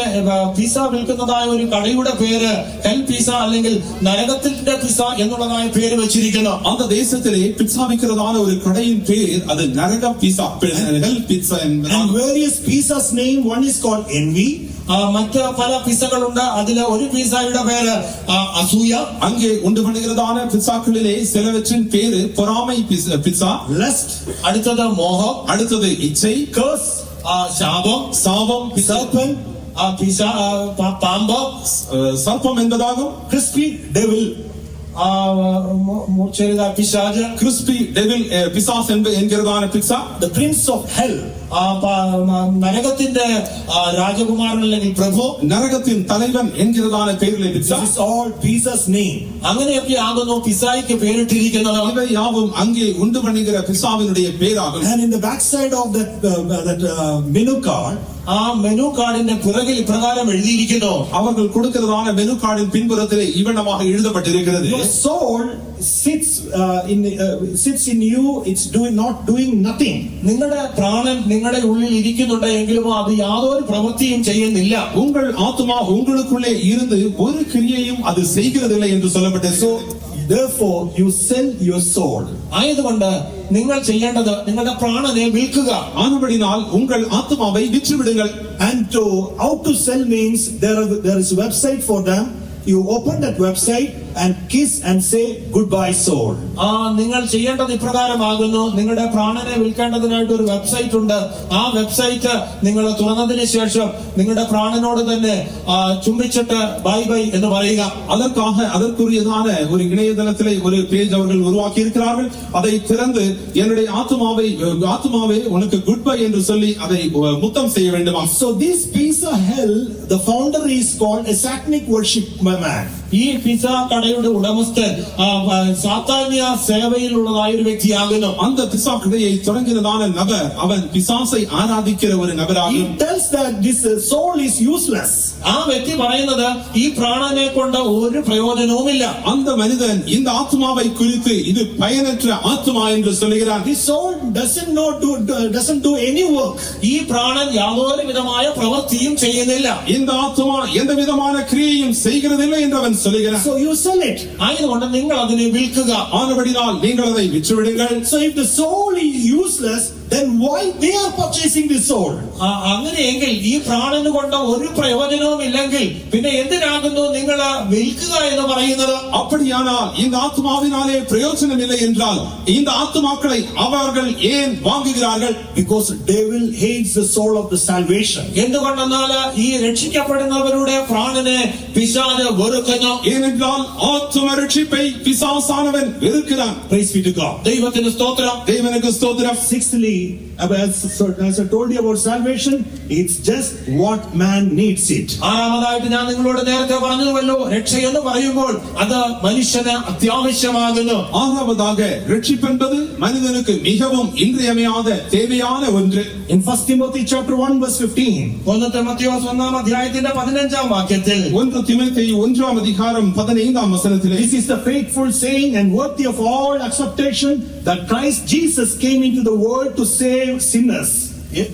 പിസ വിൽക്കുന്നതായ ഒരു കടയുടെ പേര് ഹെൽ പിസ അല്ലെങ്കിൽ നരകത്തിന്റെ പിസ എന്നുള്ളതായ പേര് വെച്ചിരിക്കുന്നു. அந்த தேசத்திலே பிட்சா விற்கிறதான ஒரு கடையின் பேர் அது நரக பீஸா, ஹெல் பீட்சா என்பது. And various pizzas name, one is called envy. മറ്റ് പല പിസകളുണ്ട്. അതിലെ ഒരു പിസയുടെ പേര് അസൂയ. அங்கே உண்டு பண்ணுகிறதான பிட்சாக்களிலே சிலவற்றின் பேரு பொறாமை பிட்சா, Lust. അടുത്തത് മോഹം, அடுத்தது இச்சை, Curse. ശാപം, சாபம், Serpent. പാമ്പ്, സർപ്പം என்பதாகும். crispy devil, മൂർച്ചയേറിയ പിശാച്, கிறிஸ்பி டெவில் பிசாஸ் என்கிறதான பிக்சா. the prince of hell, നരകത്തിന്റെ രാജകുമാരൻ അല്ലെങ്കിൽ പ്രഭു, നരകത്തിൻ തലവൻ എன்கிறதான പേരിലെ പിക്സா. this is all Jesus' name. അങ്ങനെയൊക്കെ ആകുന്നു പിശാചിക്ക് പേരിട്ടിരിക്കുന്നത്. இவை யாவும் அங்கே உண்டு பண்ணுகிற பிசாவினுடைய பேராகும். And in the backside of that menu card, ആ മെനു കാർഡിന്റെ പിറകിൽ ഇപ്രകാരം എഴുതിയിരിക്കുന്നു. அவர்கள் கொடுக்கிறதான மெனு கார்டின் பின்புறத்திலே இவனமாக எழுதப்பட்டிருக்கிறது. your soul sits in you, it's not doing nothing. നിങ്ങളുടെ പ്രാണൻ നിങ്ങളുടെ ഉള്ളിൽ ഇരിക്കുന്നുണ്ട് എങ്കിലും അത് യാതൊരു പ്രവൃത്തിയും ചെയ്യുന്നില്ല. உங்கள் ஆத்துமா உங்களுக்குள்ளே இருந்து ஒரு கிரியையும் அது செய்கிறதில்லை என்று சொல்லப்பட்டது. Therefore you sell your soul. ആയതുകൊണ്ട് നിങ്ങൾ ചെയ്യേണ്ടത് നിങ്ങളുടെ പ്രാണനെ വിൽക്കുക. ஆனபடினால் உங்கள் ஆத்துமாவை விற்றுவிடுங்கள். And how to sell means there is a website for them. You open that website and kiss and say goodbye soul. നിങ്ങൾ ചെയ്യേണ്ടത് ഇപ്രകാരമാകുന്നു. നിങ്ങളുടെ പ്രാണനെ വിൽക്കേണ്ടതിനായിട്ട് ഒരു വെബ്സൈറ്റ് ഉണ്ട്. ആ വെബ്സൈറ്റ് നിങ്ങൾ തുറന്നതിന് ശേഷം നിങ്ങളുടെ പ്രാണനോട് തന്നെ ചുംബിച്ചിട്ട് ബൈ ബൈ എന്ന് പറയുക. அதற்குரியதான ஒரு இணையதளத்திலே ஒரு பேஜ் அவர்கள் உருவாக்கி இருக்கிறார்கள். அதை திறந்து என்னுடைய ஆத்துமாவே உனக்கு குட் பை என்று சொல்லி அதை முத்தம் செய்ய வேண்டுமா. So this piece of hell, the founder is called a satanic worship man. ഈ പിസ കടയുടെ ഉടമസ്ഥൻ സാത്താന്യ സേവയിലുള്ളതായ ഒരു വ്യക്തിയാകുന്നു. அந்த பிசா கடையை தொடங்கினதான நபர் அவன் பிசாசை ஆராதிக்கிற ஒரு நபராகும். He tells that this soul is useless. ആ വ്യക്തി പറയുന്നത് ഈ പ്രാണനെ കൊണ്ട് ഒരു പ്രയോജനവുമില്ല. அந்த மனிதன் இந்த ஆத்மாவை குறித்து இது பயனற்ற ஆத்மா என்று சொல்கிறான். This soul doesn't do any work. ഈ പ്രാണൻ യാതൊരു വിധമായ പ്രവൃത്തിയും ചെയ്യുന്നില്ല. இந்த ஆத்மா எந்த விதமான கிரியையும் செய்கிறதில்லை என்று அவன் சொல்கிறான். So you sell it. ആയതുകൊണ്ട് നിങ്ങൾ അതിനെ വിൽക്കുക. ஆனபடினால் நீங்கள் அதை விற்றுவிடுங்கள். So if the soul is useless, then why they are purchasing this soul? അങ്ങനെയെങ്കിൽ ഈ പ്രാണന് കൊണ്ട് ഒരു പ്രയോജനവും ഇല്ലെങ്കിൽ പിന്നെ എന്തിനാകുന്നു നിങ്ങൾ വിൽക്കുക എന്ന് പറയുന്നത്? அப்படியானால் இந்த ஆத்மாவினாலே பிரயோஜனம் இல்லை என்றால் இந்த ஆத்மாக்களை அவர்கள் ஏன் வாங்குகிறார்கள்? Because devil hates the soul of the salvation. എന്തുകൊണ്ടെന്നാൽ ഈ രക്ഷിക്കപ്പെടുന്നവരുടെ പ്രാണനെ പിശാച് വെറുക്കുന്നു. ஏனென்றால் ஆத்ம ரட்சிப்பை பிசாசானவன் வெறுக்கிறான். Praise be to God. ദൈവത്തിന് സ്തോത്രം. தேவனுக்கு ஸ்தோத்திரம். Sixthly, as I told you about salvation, it's just what man needs it. ആറാമതായിട്ട് ഞാൻ നിങ്ങളോട് നേരത്തെ പറഞ്ഞുവല്ലോ, രക്ഷ എന്ന് പറയുമ്പോൾ അത് മനുഷ്യന് അത്യാവശ്യമാകുന്നു. ஆறாவதாக ரட்சிப்பு என்பது மனிதனுக்கு மிகவும் இன்றியமையாத தேவையான ஒன்று. In 1 Timothy chapter 1 verse 15, 1 തിമോഥെയോസ് 1-ാം അധ്യായത്തിന്റെ 15-ാം വാക്യത്തിൽ 1 തിമോഥെയു 1-ാം அதிகாரம் 15-ാം വചനത്തിലെ this is the faithful saying and worthy of all acceptation that Christ Jesus came into the world to save sinners.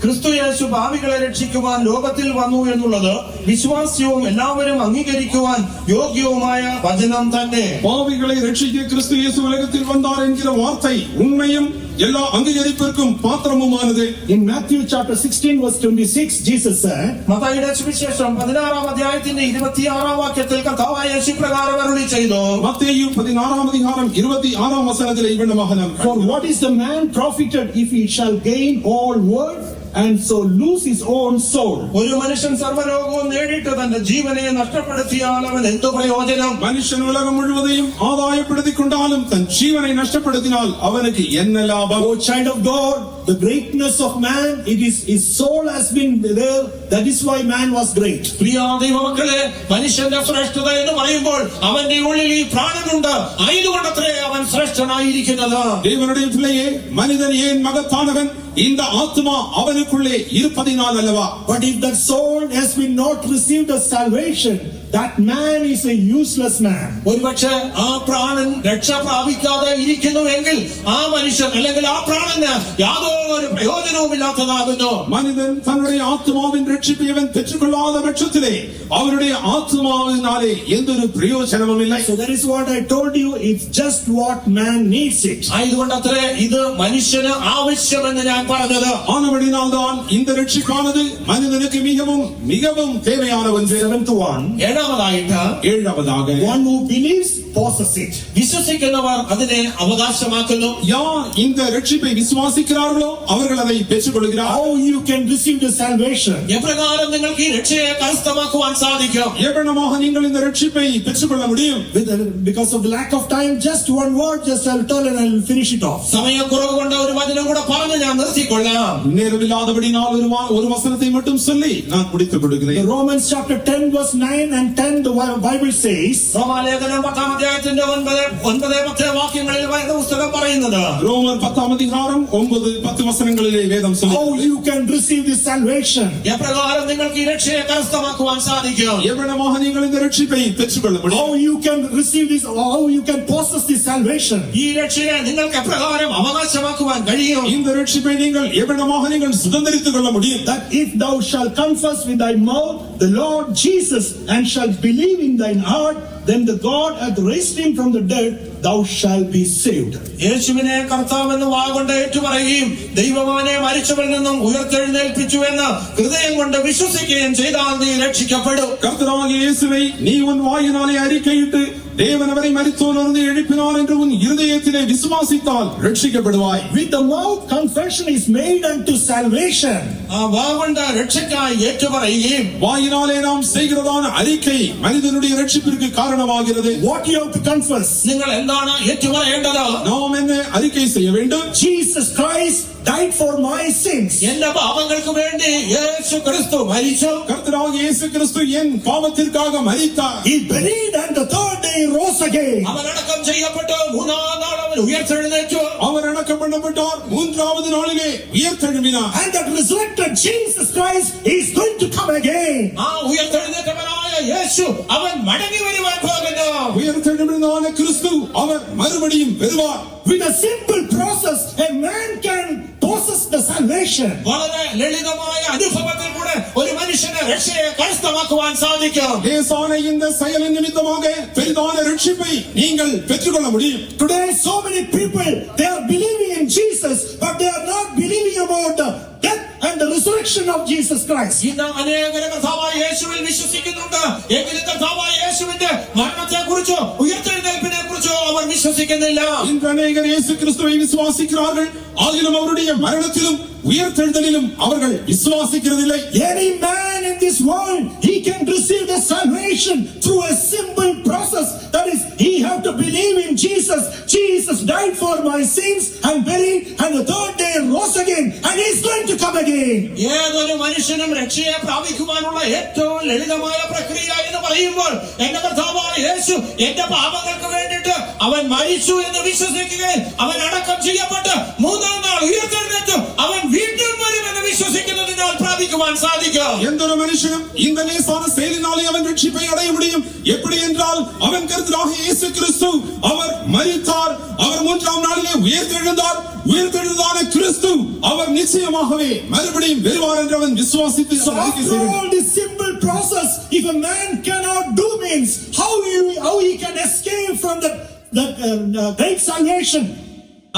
ക്രിസ്തു യേശു പാപികളെ രക്ഷിക്കുവാൻ ലോകത്തിൽ വന്നു എന്നുള്ളത് വിശ്വാസ്യവും എല്ലാവരും അംഗീകരിക്കുവാൻ യോഗ്യവുമായ വചനം തന്നെ. பாவிகளை ரட்சிக்க கிறிஸ்து இயேசு உலகத்தில் வந்தார் என்கிற வார்த்தை உண்மையும் எல்லா அங்கீகரிப்பிற்கும் பாத்திரமுமானது. In Matthew chapter 16 verse 26, Jesus said, മത്തായിയുടെ സുവിശേഷം 16-ാം അധ്യായത്തിന്റെ 26-ാം വാക്യത്തിൽ കർത്താവായ യേശു പ്രകാരം അരുളി ചെയ്തു. மத்தேயு 16-ാം அதிகாரம் 26-ാം വചനത്തിലെ ഇവണ്ണமாக for what is the man profited if he shall gain all world and so lose his own soul? ഒരു മനുഷ്യൻ സർവ്വലോകവും നേടിയിട്ട് തന്റെ ജീവനെ നഷ്ടപ്പെടുത്തിയാൽ അവൻ എന്തു പ്രയോജനം? മനുഷ്യൻ ഉലകം മുഴുവதையும் ആദായപ്പെടുത്തിக் കൊണ്ടാലും തൻ ജീവനെ നഷ്ടപ്പെടുത്തിനാൽ അവനുക്ക് என்ன ലാഭം? Oh child of God, the greatness of man, it is his soul has been there. That is why man was great. പ്രിയ ദൈവമക്കളെ, മനുഷ്യന്റെ ശ്രേഷ്ഠത എന്ന് പറയുമ്പോൾ അവന്റെ ഉള്ളിൽ ഈ പ്രാണനുണ്ട്. ആയതുകൊണ്ടത്രേ അവൻ ശ്രേഷ്ഠനായിരിക്കുന്നത്. தேவனுடைய பிள்ளையே, மனிதன் ஏன் மகத்தானவன்? இந்த ஆத்மா அவனுக்குள்ளே இருப்பதினால் அல்லவா? But if that soul has been not received the salvation, that man is a useless man. ഒരുപക്ഷെ ആ പ്രാണൻ രക്ഷ പ്രാപിക്കാതെ ഇരിക്കുന്നുവെങ്കിൽ ആ മനുഷ്യൻ അല്ലെങ്കിൽ ആ പ്രാണന് യാതൊരു പ്രയോജനവും ഇല്ലാത്തതാകുന്നു. മനിതൻ തன்னுடைய ஆத்மாவின் ரட்சிப்பை அவன் பெற்றுக்கொள்ளாத பட்சத்திலே அவருடைய ஆத்மாவினாலே எந்தொரு பிரயோஜனமும் இல்லை. So that is what I told you, it's just what man needs it. ആയതുകൊണ്ടത്രേ ഇത് മനുഷ്യന് ആവശ്യമെന്ന് ഞാൻ പറഞ്ഞത്. ஆனபடினால்தான் இந்த ரட்சிப்பானது மனிதனுக்கு மிகவும் மிகவும் தேவையான ஒன்று. Seventh one, ഏഴാമതായിട്ട് ஏழாவதாக one who believes possess it. വിശ്വസിക്കുന്നവർ അതിനെ അവകാശമാക്കുന്നു. யார் இந்த ரட்சிப்பை விசுவாசிக்கிறார்களோ அவர்கள் அதை பெற்றுக்கொள்கிறார்கள். How you can receive the salvation? എപ്രകാരം നിങ്ങൾക്ക് ഈ രക്ഷയെ കരസ്ഥമാക്കുവാൻ സാധിക്കും? எவ்வளவாக நீங்கள் இந்த ரட்சிப்பை பெற்றுக்கொள்ள முடியும்? Because of the lack of time, just one word, just I'll tell and I'll finish it off. സമയക്കുറവ് കൊണ്ട് ഒരു വചനം കൂടെ പറഞ്ഞ് ഞാൻ നിർത്തിക്കൊള്ളാം. நேரமில்லாதபடினால் ஒரு வசனத்தை மட்டும் சொல்லி நான் முடித்துக் கொடுக்கிறேன். Romans chapter 10 verse 9 and 10 the Bible says, റോമാലേഖനം 10-ാം അധ്യായത്തിന്റെ 9-10 വാക്യങ്ങളിൽ വേദപുസ്തകം പറയുന്നത്, ரோமர் 10-ஆம் அதிகாரம் 9-10 வசனங்களிலே வேதம் how சொல்லுகிறது. you can receive this salvation. എപ്രകാരം നിങ്ങൾക്ക് ഈ രക്ഷയെ കരസ്ഥമാക്കുവാൻ സാധിക്കും? எவ்வளவாக நீங்கள் இந்த ரட்சிப்பை பெற்றுக்கொள்ள How முடியும்? you can receive this, how you can possess this salvation. ഈ രക്ഷയെ നിങ്ങൾക്ക് എപ്രകാരം അവകാശമാക്കുവാൻ കഴിയും? இந்த ரட்சிப்பை நீங்கள் எவ்வளவாக நீங்கள் சுதந்தரித்துக் கொள்ள முடியும்? That if thou shalt confess with thy mouth the Lord Jesus and shalt believe in thine heart, then the God hath raised him from the dead, thou shalt be saved. യേശുവിനെ കർത്താവെന്ന് വാഗൊണ്ട് ഏറ്റുപറയുകയും ദൈവം അവനെ മരിച്ചവരിൽ നിന്നും ഉയർത്തെഴുന്നേൽപ്പിച്ചു എന്ന് ഹൃദയം കൊണ്ട് വിശ്വസിക്കുകയും ചെയ്താൽ നീ രക്ഷിക്കപ്പെടും. கர்த்தராகிய இயேசுவை நீ உன் வாயினாலே அறிக்கையிட்டு தேவன் அவரை மரித்தோரிலிருந்து எழுப்பினார் என்று உன் இருதயத்திலே விசுவாசித்தால் ரட்சிக்கப்படுவாய். With the mouth confession is made unto salvation. ആ വാഗൊണ്ട് രക്ഷയ്ക്കായി ഏറ്റുപറയുകയും வாயினாலே நாம் செய்கிறதான அறிக்கை மனிதனுடைய ரட்சிப்பிற்கு காரணமாகிறது. What you have to confess? നിങ്ങൾ എന്താണ് ഏറ്റുപറയേണ്ടത്? நாம் என்ன அறிக்கை செய்ய வேண்டும்? Jesus Christ died for my sins. എന്റെ പാപങ്ങൾക്ക് വേണ്ടി യേശു ക്രിസ്തു മരിച്ചു. கர்த்தராகிய இயேசு கிறிஸ்து என் பாவத்திற்காக மரித்தார். He buried and the third day he rose again. അവൻ അടക്കം ചെയ്യപ്പെട്ടു, 3-ാം നാൾ അവൻ ഉയർത്തെഴുന്നേറ്റു. அவர் அடக்கம் பண்ணப்பட்டார், 3வது நாளிலே உயிர்த்தெழும்பினார். And that resurrected Jesus Christ is going to come again. ആ ഉയർത്തെഴുന്നേറ്റവനായ യേശു അവൻ മടങ്ങി വരുവാൻ പോകുന്നു. உயிர்த்தெழும்பினான கிறிஸ்து அவர் மறுபடியும் வருவார். With a simple process, a man can possess the salvation. വളരെ ലളിതമായ അനുഭവത്തിൽ കൂടെ ഒരു മനുഷ്യനെ രക്ഷയെ കരസ്ഥമാക്കുവാൻ സാധിക്കും. லேசான இந்த செயலின் நிமித்தமாக பெரிதான ரட்சிப்பை நீங்கள் பெற்றுக்கொள்ள முடியும். Today so many people, they are believing in Jesus, but they are not believing about the death and the resurrection of Jesus Christ. ഇന്ന് അനേകരെ കർത്താവായ യേശുവിൽ വിശ്വസിക്കുന്നുണ്ട്, എങ്കിലും കർത്താവായ യേശുവിന്റെ മരണത്തെ കുറിച്ചോ ഉയർത്തെഴുന്നേൽപ്പിനെ കുറിച്ചോ അവർ വിശ്വസിക്കുന്നില്ല. இன்று அநேகர் இயேசு கிறிஸ்துவை விசுவாசிக்கிறார்கள், ஆகிலும் அவருடைய மரணத்திலும் உயிர்த்தெழுதலிலும் அவர்கள் விசுவாசிக்கிறதில்லை. Any man in this world, he can receive the salvation through a simple process. That is, he have to believe in Jesus. Jesus died for my sins and buried, and the third day rose again, and he is going to come again. ഏതൊരു മനുഷ്യനും രക്ഷയെ പ്രാപിക്കുവാനുള്ള ഏറ്റവും ലളിതമായ പ്രക്രിയ എന്ന് പറയുമ്പോൾ എന്റെ കർത്താവായ യേശു എന്റെ പാപങ്ങൾക്ക് വേണ്ടിയിട്ട് അവൻ മരിച്ചു എന്ന് വിശ്വസിക്കുകയും അവൻ അടക്കം ചെയ്യപ്പെട്ട് 3-ാം നാൾ ഉയർത്തെഴുന്നേറ്റു അവൻ വീണ്ടും വരുമെന്ന് വിശ്വസിക്കുന്നതിനാൽ പ്രാപിക്കുവാൻ സാധിക്കും. எந்த ஒரு மனுஷனும் இந்த லேசான செயலினாலே அவன் ரட்சிப்பை அடைய முடியும். எப்படி என்றால் அவன் கர்த்தராகிய இயேசு கிறிஸ்து அவர் மரித்தார், அவர் 3-ஆம் நாளிலே உயிர்த்தெழுந்தார். உயிர்த்தெழுந்தான கிறிஸ்து அவர் நிச்சயமாகவே மறுபடியும் வருவார் என்று அவன் விசுவாசித்து So after all this simple process, if a man cannot do means, how he can escape from that great salvation?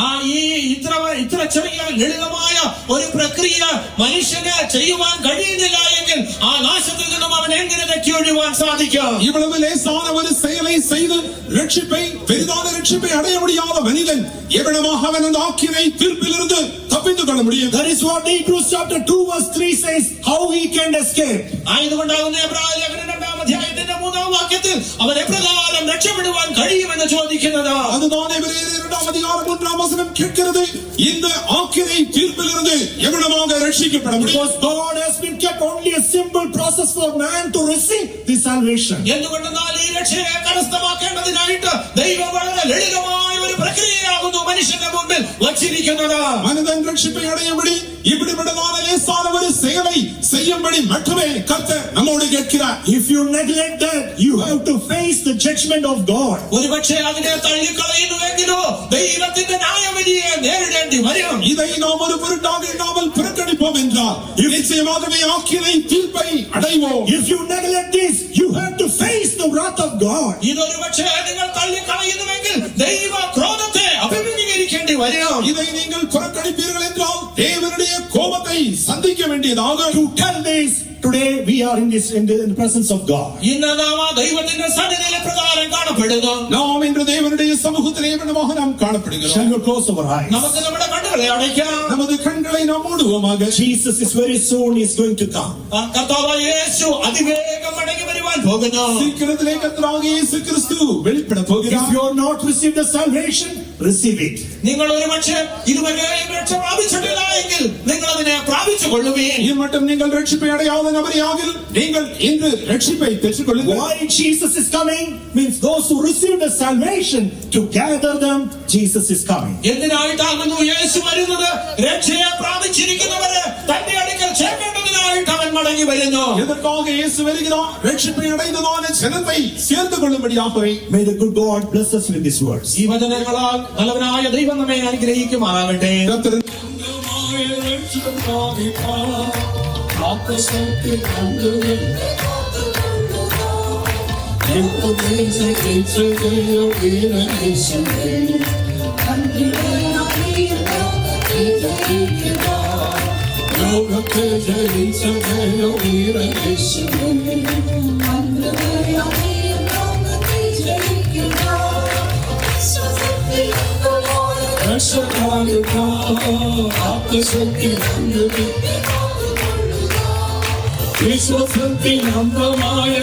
ആ ഈ ഇത്ര ചെറിയ ലളിതമായ ഒരു പ്രക്രിയ മനുഷ്യന് ചെയ്യുവാൻ കഴിയുന്നില്ല എങ്കിൽ ആ നാശത്തിൽ നിന്നും അവൻ എങ്ങനെ രക്ഷയൊഴിവാൻ സാധിക്കും? இவ்வளவு லேசான ஒரு செயலை செய்து ரட்சிப்பை பெரிதான ரட்சிப்பை அடைய முடியாத மனிதன் எவ்வளவாக அவன் அந்த ஆக்கினை தீர்ப்பிலிருந்து தப்பித்துக் கொள்ள முடியும்? That is what Hebrews chapter 2 verse 3 says, how he can escape. ആയതുകൊണ്ടാകുന്ന എബ്രായ ലേഖനം 2-ാം അധ്യായത്തിന്റെ 3-ാം വാക്യത്തിൽ അവൻ എപ്രകാരം രക്ഷപ്പെടുവാൻ കഴിയുമെന്ന് ചോദിക്കുന്നത്. அதுதான் எபிரேயர் 2-ஆம் அதிகாரம் 3-ஆம் வசனம் கேட்கிறது. இந்த ஆக்கினை தீர்ப்பிலிருந்து எவ்வளவாக ரட்சிக்கப்பட முடியும்? Because God has been kept only a simple process for man to receive this salvation. എന്തുകൊണ്ടെന്നാൽ ഈ രക്ഷയെ കരസ്ഥമാക്കേണ്ടതിനായിട്ട് ദൈവം വളരെ ലളിതമായ ഒരു പ്രക്രിയയാകുന്നു മനുഷ്യന്റെ മുമ്പിൽ വച്ചിരിക്കുന്നത്. மனிதன் ரட்சிப்பை அடையும்படி இப்படிப்பட்டதான லேசான ஒரு செயலை செய்யும்படி மட்டுமே கர்த்தர் நம்மோடு கேட்கிறார். If you neglect that, you have to face the judgment of God. ഒരുപക്ഷെ അതിനെ തള്ളിക്കളയുന്നുവെങ്കിലോ ദൈവത്തിന്റെ ന്യായവിധിയെ നേരിടേണ്ടി വരും. இதை நாம் ஒரு பொருட்டாக எண்ணாமல் புறக்கணிப்போம் என்றால் நிச்சயமாகவே ஆக்கினை தீர்ப்பை அடைவோம். If you neglect this, you have to face the wrath of God. ഇതൊരുപക്ഷെ നിങ്ങൾ തള്ളിക്കളയുന്നുവെങ്കിൽ ദൈവ ക്രോധത്തെ അഭിമുഖീകരിക്കേണ്ടി വരും. இதை நீங்கள் புறக்கணிப்பீர்கள் என்றால் தேவனுடைய கோபத்தை சந்திக்க வேண்டியதாக. To tell this, to Today we are in the presence of God. ഇന്ന് നാം ആ ദൈവത്തിന്റെ സന്നിധിയിലെ പ്രകാരം കാണപ്പെടുന്നു. നാം ഇന്ന് ദൈവനുடைய സമൂഹത്തിലെ നാം കാണപ്പെടുന്നു. Shall we close our eyes? നമുക്ക് നമ്മുടെ കണ്ണുകളെ അടയ്ക്കാം. நமது கண்களை நாம் மூடுவோமாக. Jesus is very soon is going to come. കർത്താവായ യേശു അതിവേഗം മടങ്ങി വരുവാൻ പോകുന്നു. സീക്രത്തിലെ കർത്താവായ യേശു ക്രിസ്തു വെളിപ്പെടാൻ പോകുന്നു. If you have not received the salvation, receive it. നിങ്ങൾ ഒരുപക്ഷെ ഇതുവരെയും രക്ഷ പ്രാപിച്ചിട്ടില്ല എങ്കിൽ നിങ്ങൾ അതിനെ പ്രാപിച്ചുകൊള്ളുവീൻ. ഈ മട്ടും നിങ്ങൾ രക്ഷിപ്പை അടയാതെങ്കിൽ നിങ്ങൾ ഇന്ന് രക്ഷിപ്പை പെற்றுകൊള്ളുക. Why Jesus is coming means those who receive the salvation, to gather them, Jesus is coming. എന്തിനായിട്ടാകുന്നു യേശു വരുന്നത്? രക്ഷയെ പ്രാപിച്ചിരിക്കുന്നവരെ തന്റെ അടുക്കൽ ചേർക്കേണ്ടതിനായിട്ട് അവൻ മടങ്ങി വരുന്നു. എதற்காக இயேசு வருகிறார்? രക്ഷിപ്പை അടയുന്നதான ജനത്തെ சேர்ந்து கொள்ளும்படியாகவே. May the good God bless us with these words. ഈ വചനങ്ങളാൽ നല്ലവനായ ദൈവം നമ്മെ അനുഗ്രഹിക്കുമാറാകട്ടെ. കർത്താവിൻ ലോകത്തെ ജയിച്ചവയോ വീരദേശമേ വിശ്വസത്തിൽ അന്തമായ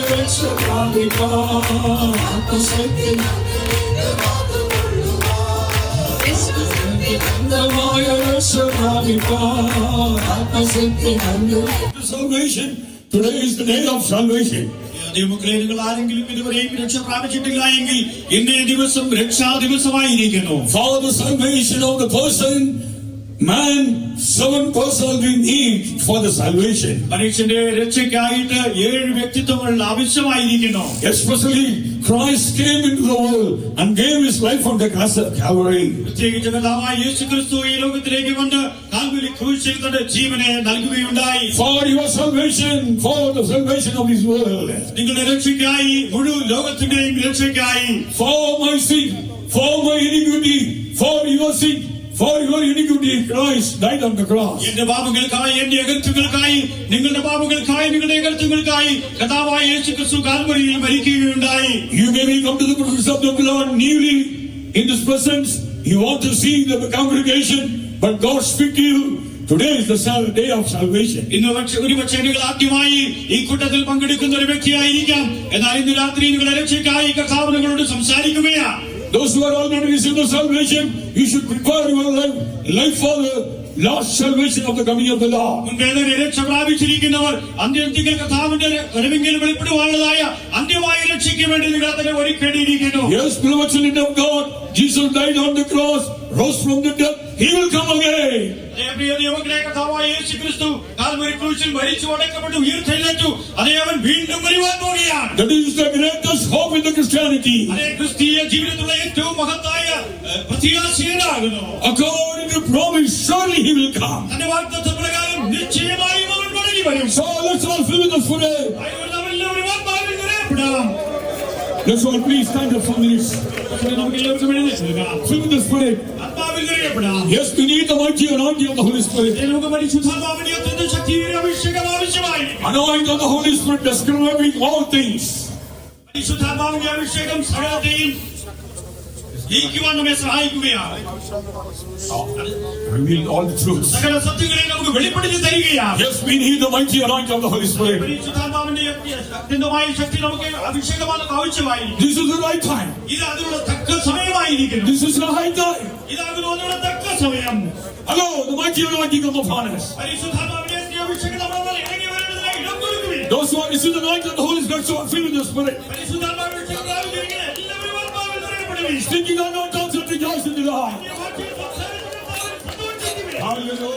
Salvation. Today is the day of salvation. ദൈവമക്കളെ ആരെങ്കിലും ഇതുവരെയും രക്ഷ പ്രാപിച്ചിട്ടില്ല എങ്കിൽ ഇന്നേ ദിവസം രക്ഷാ ദിവസമായിരിക്കുന്നു. For the salvation of the person, man, 7 persons we need for the salvation. മനുഷ്യന്റെ രക്ഷയ്ക്കായിട്ട് 7 വ്യക്തിത്വങ്ങൾ ആവശ്യമായിരിക്കുന്നു. Especially Christ came into the world and gave his life on the cross of Calvary. പ്രത്യേകിച്ച് കർത്താവായ യേശുക്രിസ്തു ഈ ലോകത്തിലേക്ക് വന്ന് കാൽവരി ക്രൂശിൽ തന്റെ ജീവനെ നൽകുകയുണ്ടായി. For your salvation, for the salvation of this world. നിങ്ങളുടെ രക്ഷയ്ക്കായി, മുഴുവൻ ലോകത്തിന്റെയും രക്ഷയ്ക്കായി. For my sin, for my iniquity, for your sin, for your iniquity, Christ died on the cross. എന്റെ പാപങ്ങൾക്കായി, എന്റെ അകൃത്യങ്ങൾക്കായി, നിങ്ങളുടെ പാപങ്ങൾക്കായി, നിങ്ങളുടെ അകൃത്യങ്ങൾക്കായി കർത്താവായ യേശുക്രിസ്തു കാൽവരിയിൽ മരിക്കുകയുണ്ടായി. You may come to the presence of the Lord newly in this presence. You want to see the congregation, but God speak to you. Today is the day of salvation. ഇന്ന് ഒരുപക്ഷെ നിങ്ങൾ ആദ്യമായി ഈ കൂട്ടത്തിൽ പങ്കെടുക്കുന്ന ഒരു വ്യക്തിയായിരിക്കാം. എന്നാൽ ഇന്ന് രാത്രി നിങ്ങളുടെ രക്ഷയ്ക്കായി കർത്താവ് നിങ്ങളോട് സംസാരിക്കുകയാണ്. Those who are already received the salvation, you should prepare your life for the last salvation of the coming of the Lord. മുൻപേ രക്ഷ പ്രാപിച്ചിരിക്കുന്നവർ അന്ത്യത്തിൽ കർത്താവിന്റെ വരവെങ്കിൽ വെളിപ്പെടുവാനുള്ളതായ അന്ത്യമായ രക്ഷയ്ക്ക് വേണ്ടി നിങ്ങൾ അതിനെ ഒരുക്കേണ്ടിയിരിക്കുന്നു. Yes, beloved children of God, Jesus died on the cross, rose from the dead. He will come again. കർത്താവായ യേശുക്രിസ്തു കാൽവരി ക്രൂശിൽ മരിച്ചു അടക്കപ്പെട്ടു ഉയർത്തെഴുന്നേറ്റു. അതേ അവൻ വീണ്ടും വരുവാൻ പോകുകയാണ്. That is the greatest hope in the Christianity. അതേ ക്രിസ്തീയ ജീവിതത്തിലുള്ള ഏറ്റവും മഹത്തായ പ്രത്യാശയാകുന്നു. According to promise, surely he will come. തന്റെ വാഗ്ദത്ത പ്രകാരം നിശ്ചയമായും അവൻ മടങ്ങി വരും. So let's all fill with us today. എല്ലാവരും ആത്മാവിൽ നിറയപ്പെടാം. Let's all please stand up for minutes. നമുക്ക് എല്ലാവർക്കും എഴുന്നേൽക്കാം. Fill with the Spirit. ആത്മാവിൽ നിറയപ്പെടാം. Yes, we need the mighty anointing of the Holy Spirit. നമുക്ക് പരിശുദ്ധാത്മാവിന്റെ അത്യന്ത ശക്തിയുടെ അഭിഷേകം ആവശ്യമായി. Anointing of the Holy Spirit describing all things. പരിശുദ്ധാത്മാവിന്റെ അഭിഷേകം സകലത്തെയും ജയിക്കുവാൻ നമ്മെ സഹായിക്കുകയാണ്. Reveal all the truths. സകല സത്യങ്ങളെ നമുക്ക് വെളിപ്പെടുത്തി തരികയാണ്. Yes, we need the mighty anointing of the Holy Spirit. പരിശുദ്ധാത്മാവിന്റെ അത്യന്തമായ ശക്തി നമുക്ക് അഭിഷേകമാണ് ആവശ്യമായി. This is the right time. ഇത് അതിനുള്ള തക്ക സമയമായിരിക്കുന്നു. This is the high time. ഇതാകുന്നു അതിനുള്ള തക്ക സമയം. Hello, the mighty anointing of the fathers. പരിശുദ്ധാത്മാവിന്റെ അഭിഷേകം നമ്മൾ ഇറങ്ങി വരുന്നതിനായി ഇടം കൊടുക്കുവിൻ. Those who are receiving the anointing of the Holy Spirit, so are filled with the Spirit. പരിശുദ്ധാത്മാവിന്റെ അഭിഷേകം പ്രാപിച്ചിരിക്കുന്ന എല്ലാവരും ആത്മാവിൽ നിറയപ്പെടുവിൻ. Speaking unknown tongues and rejoice in the Lord. Hallelujah.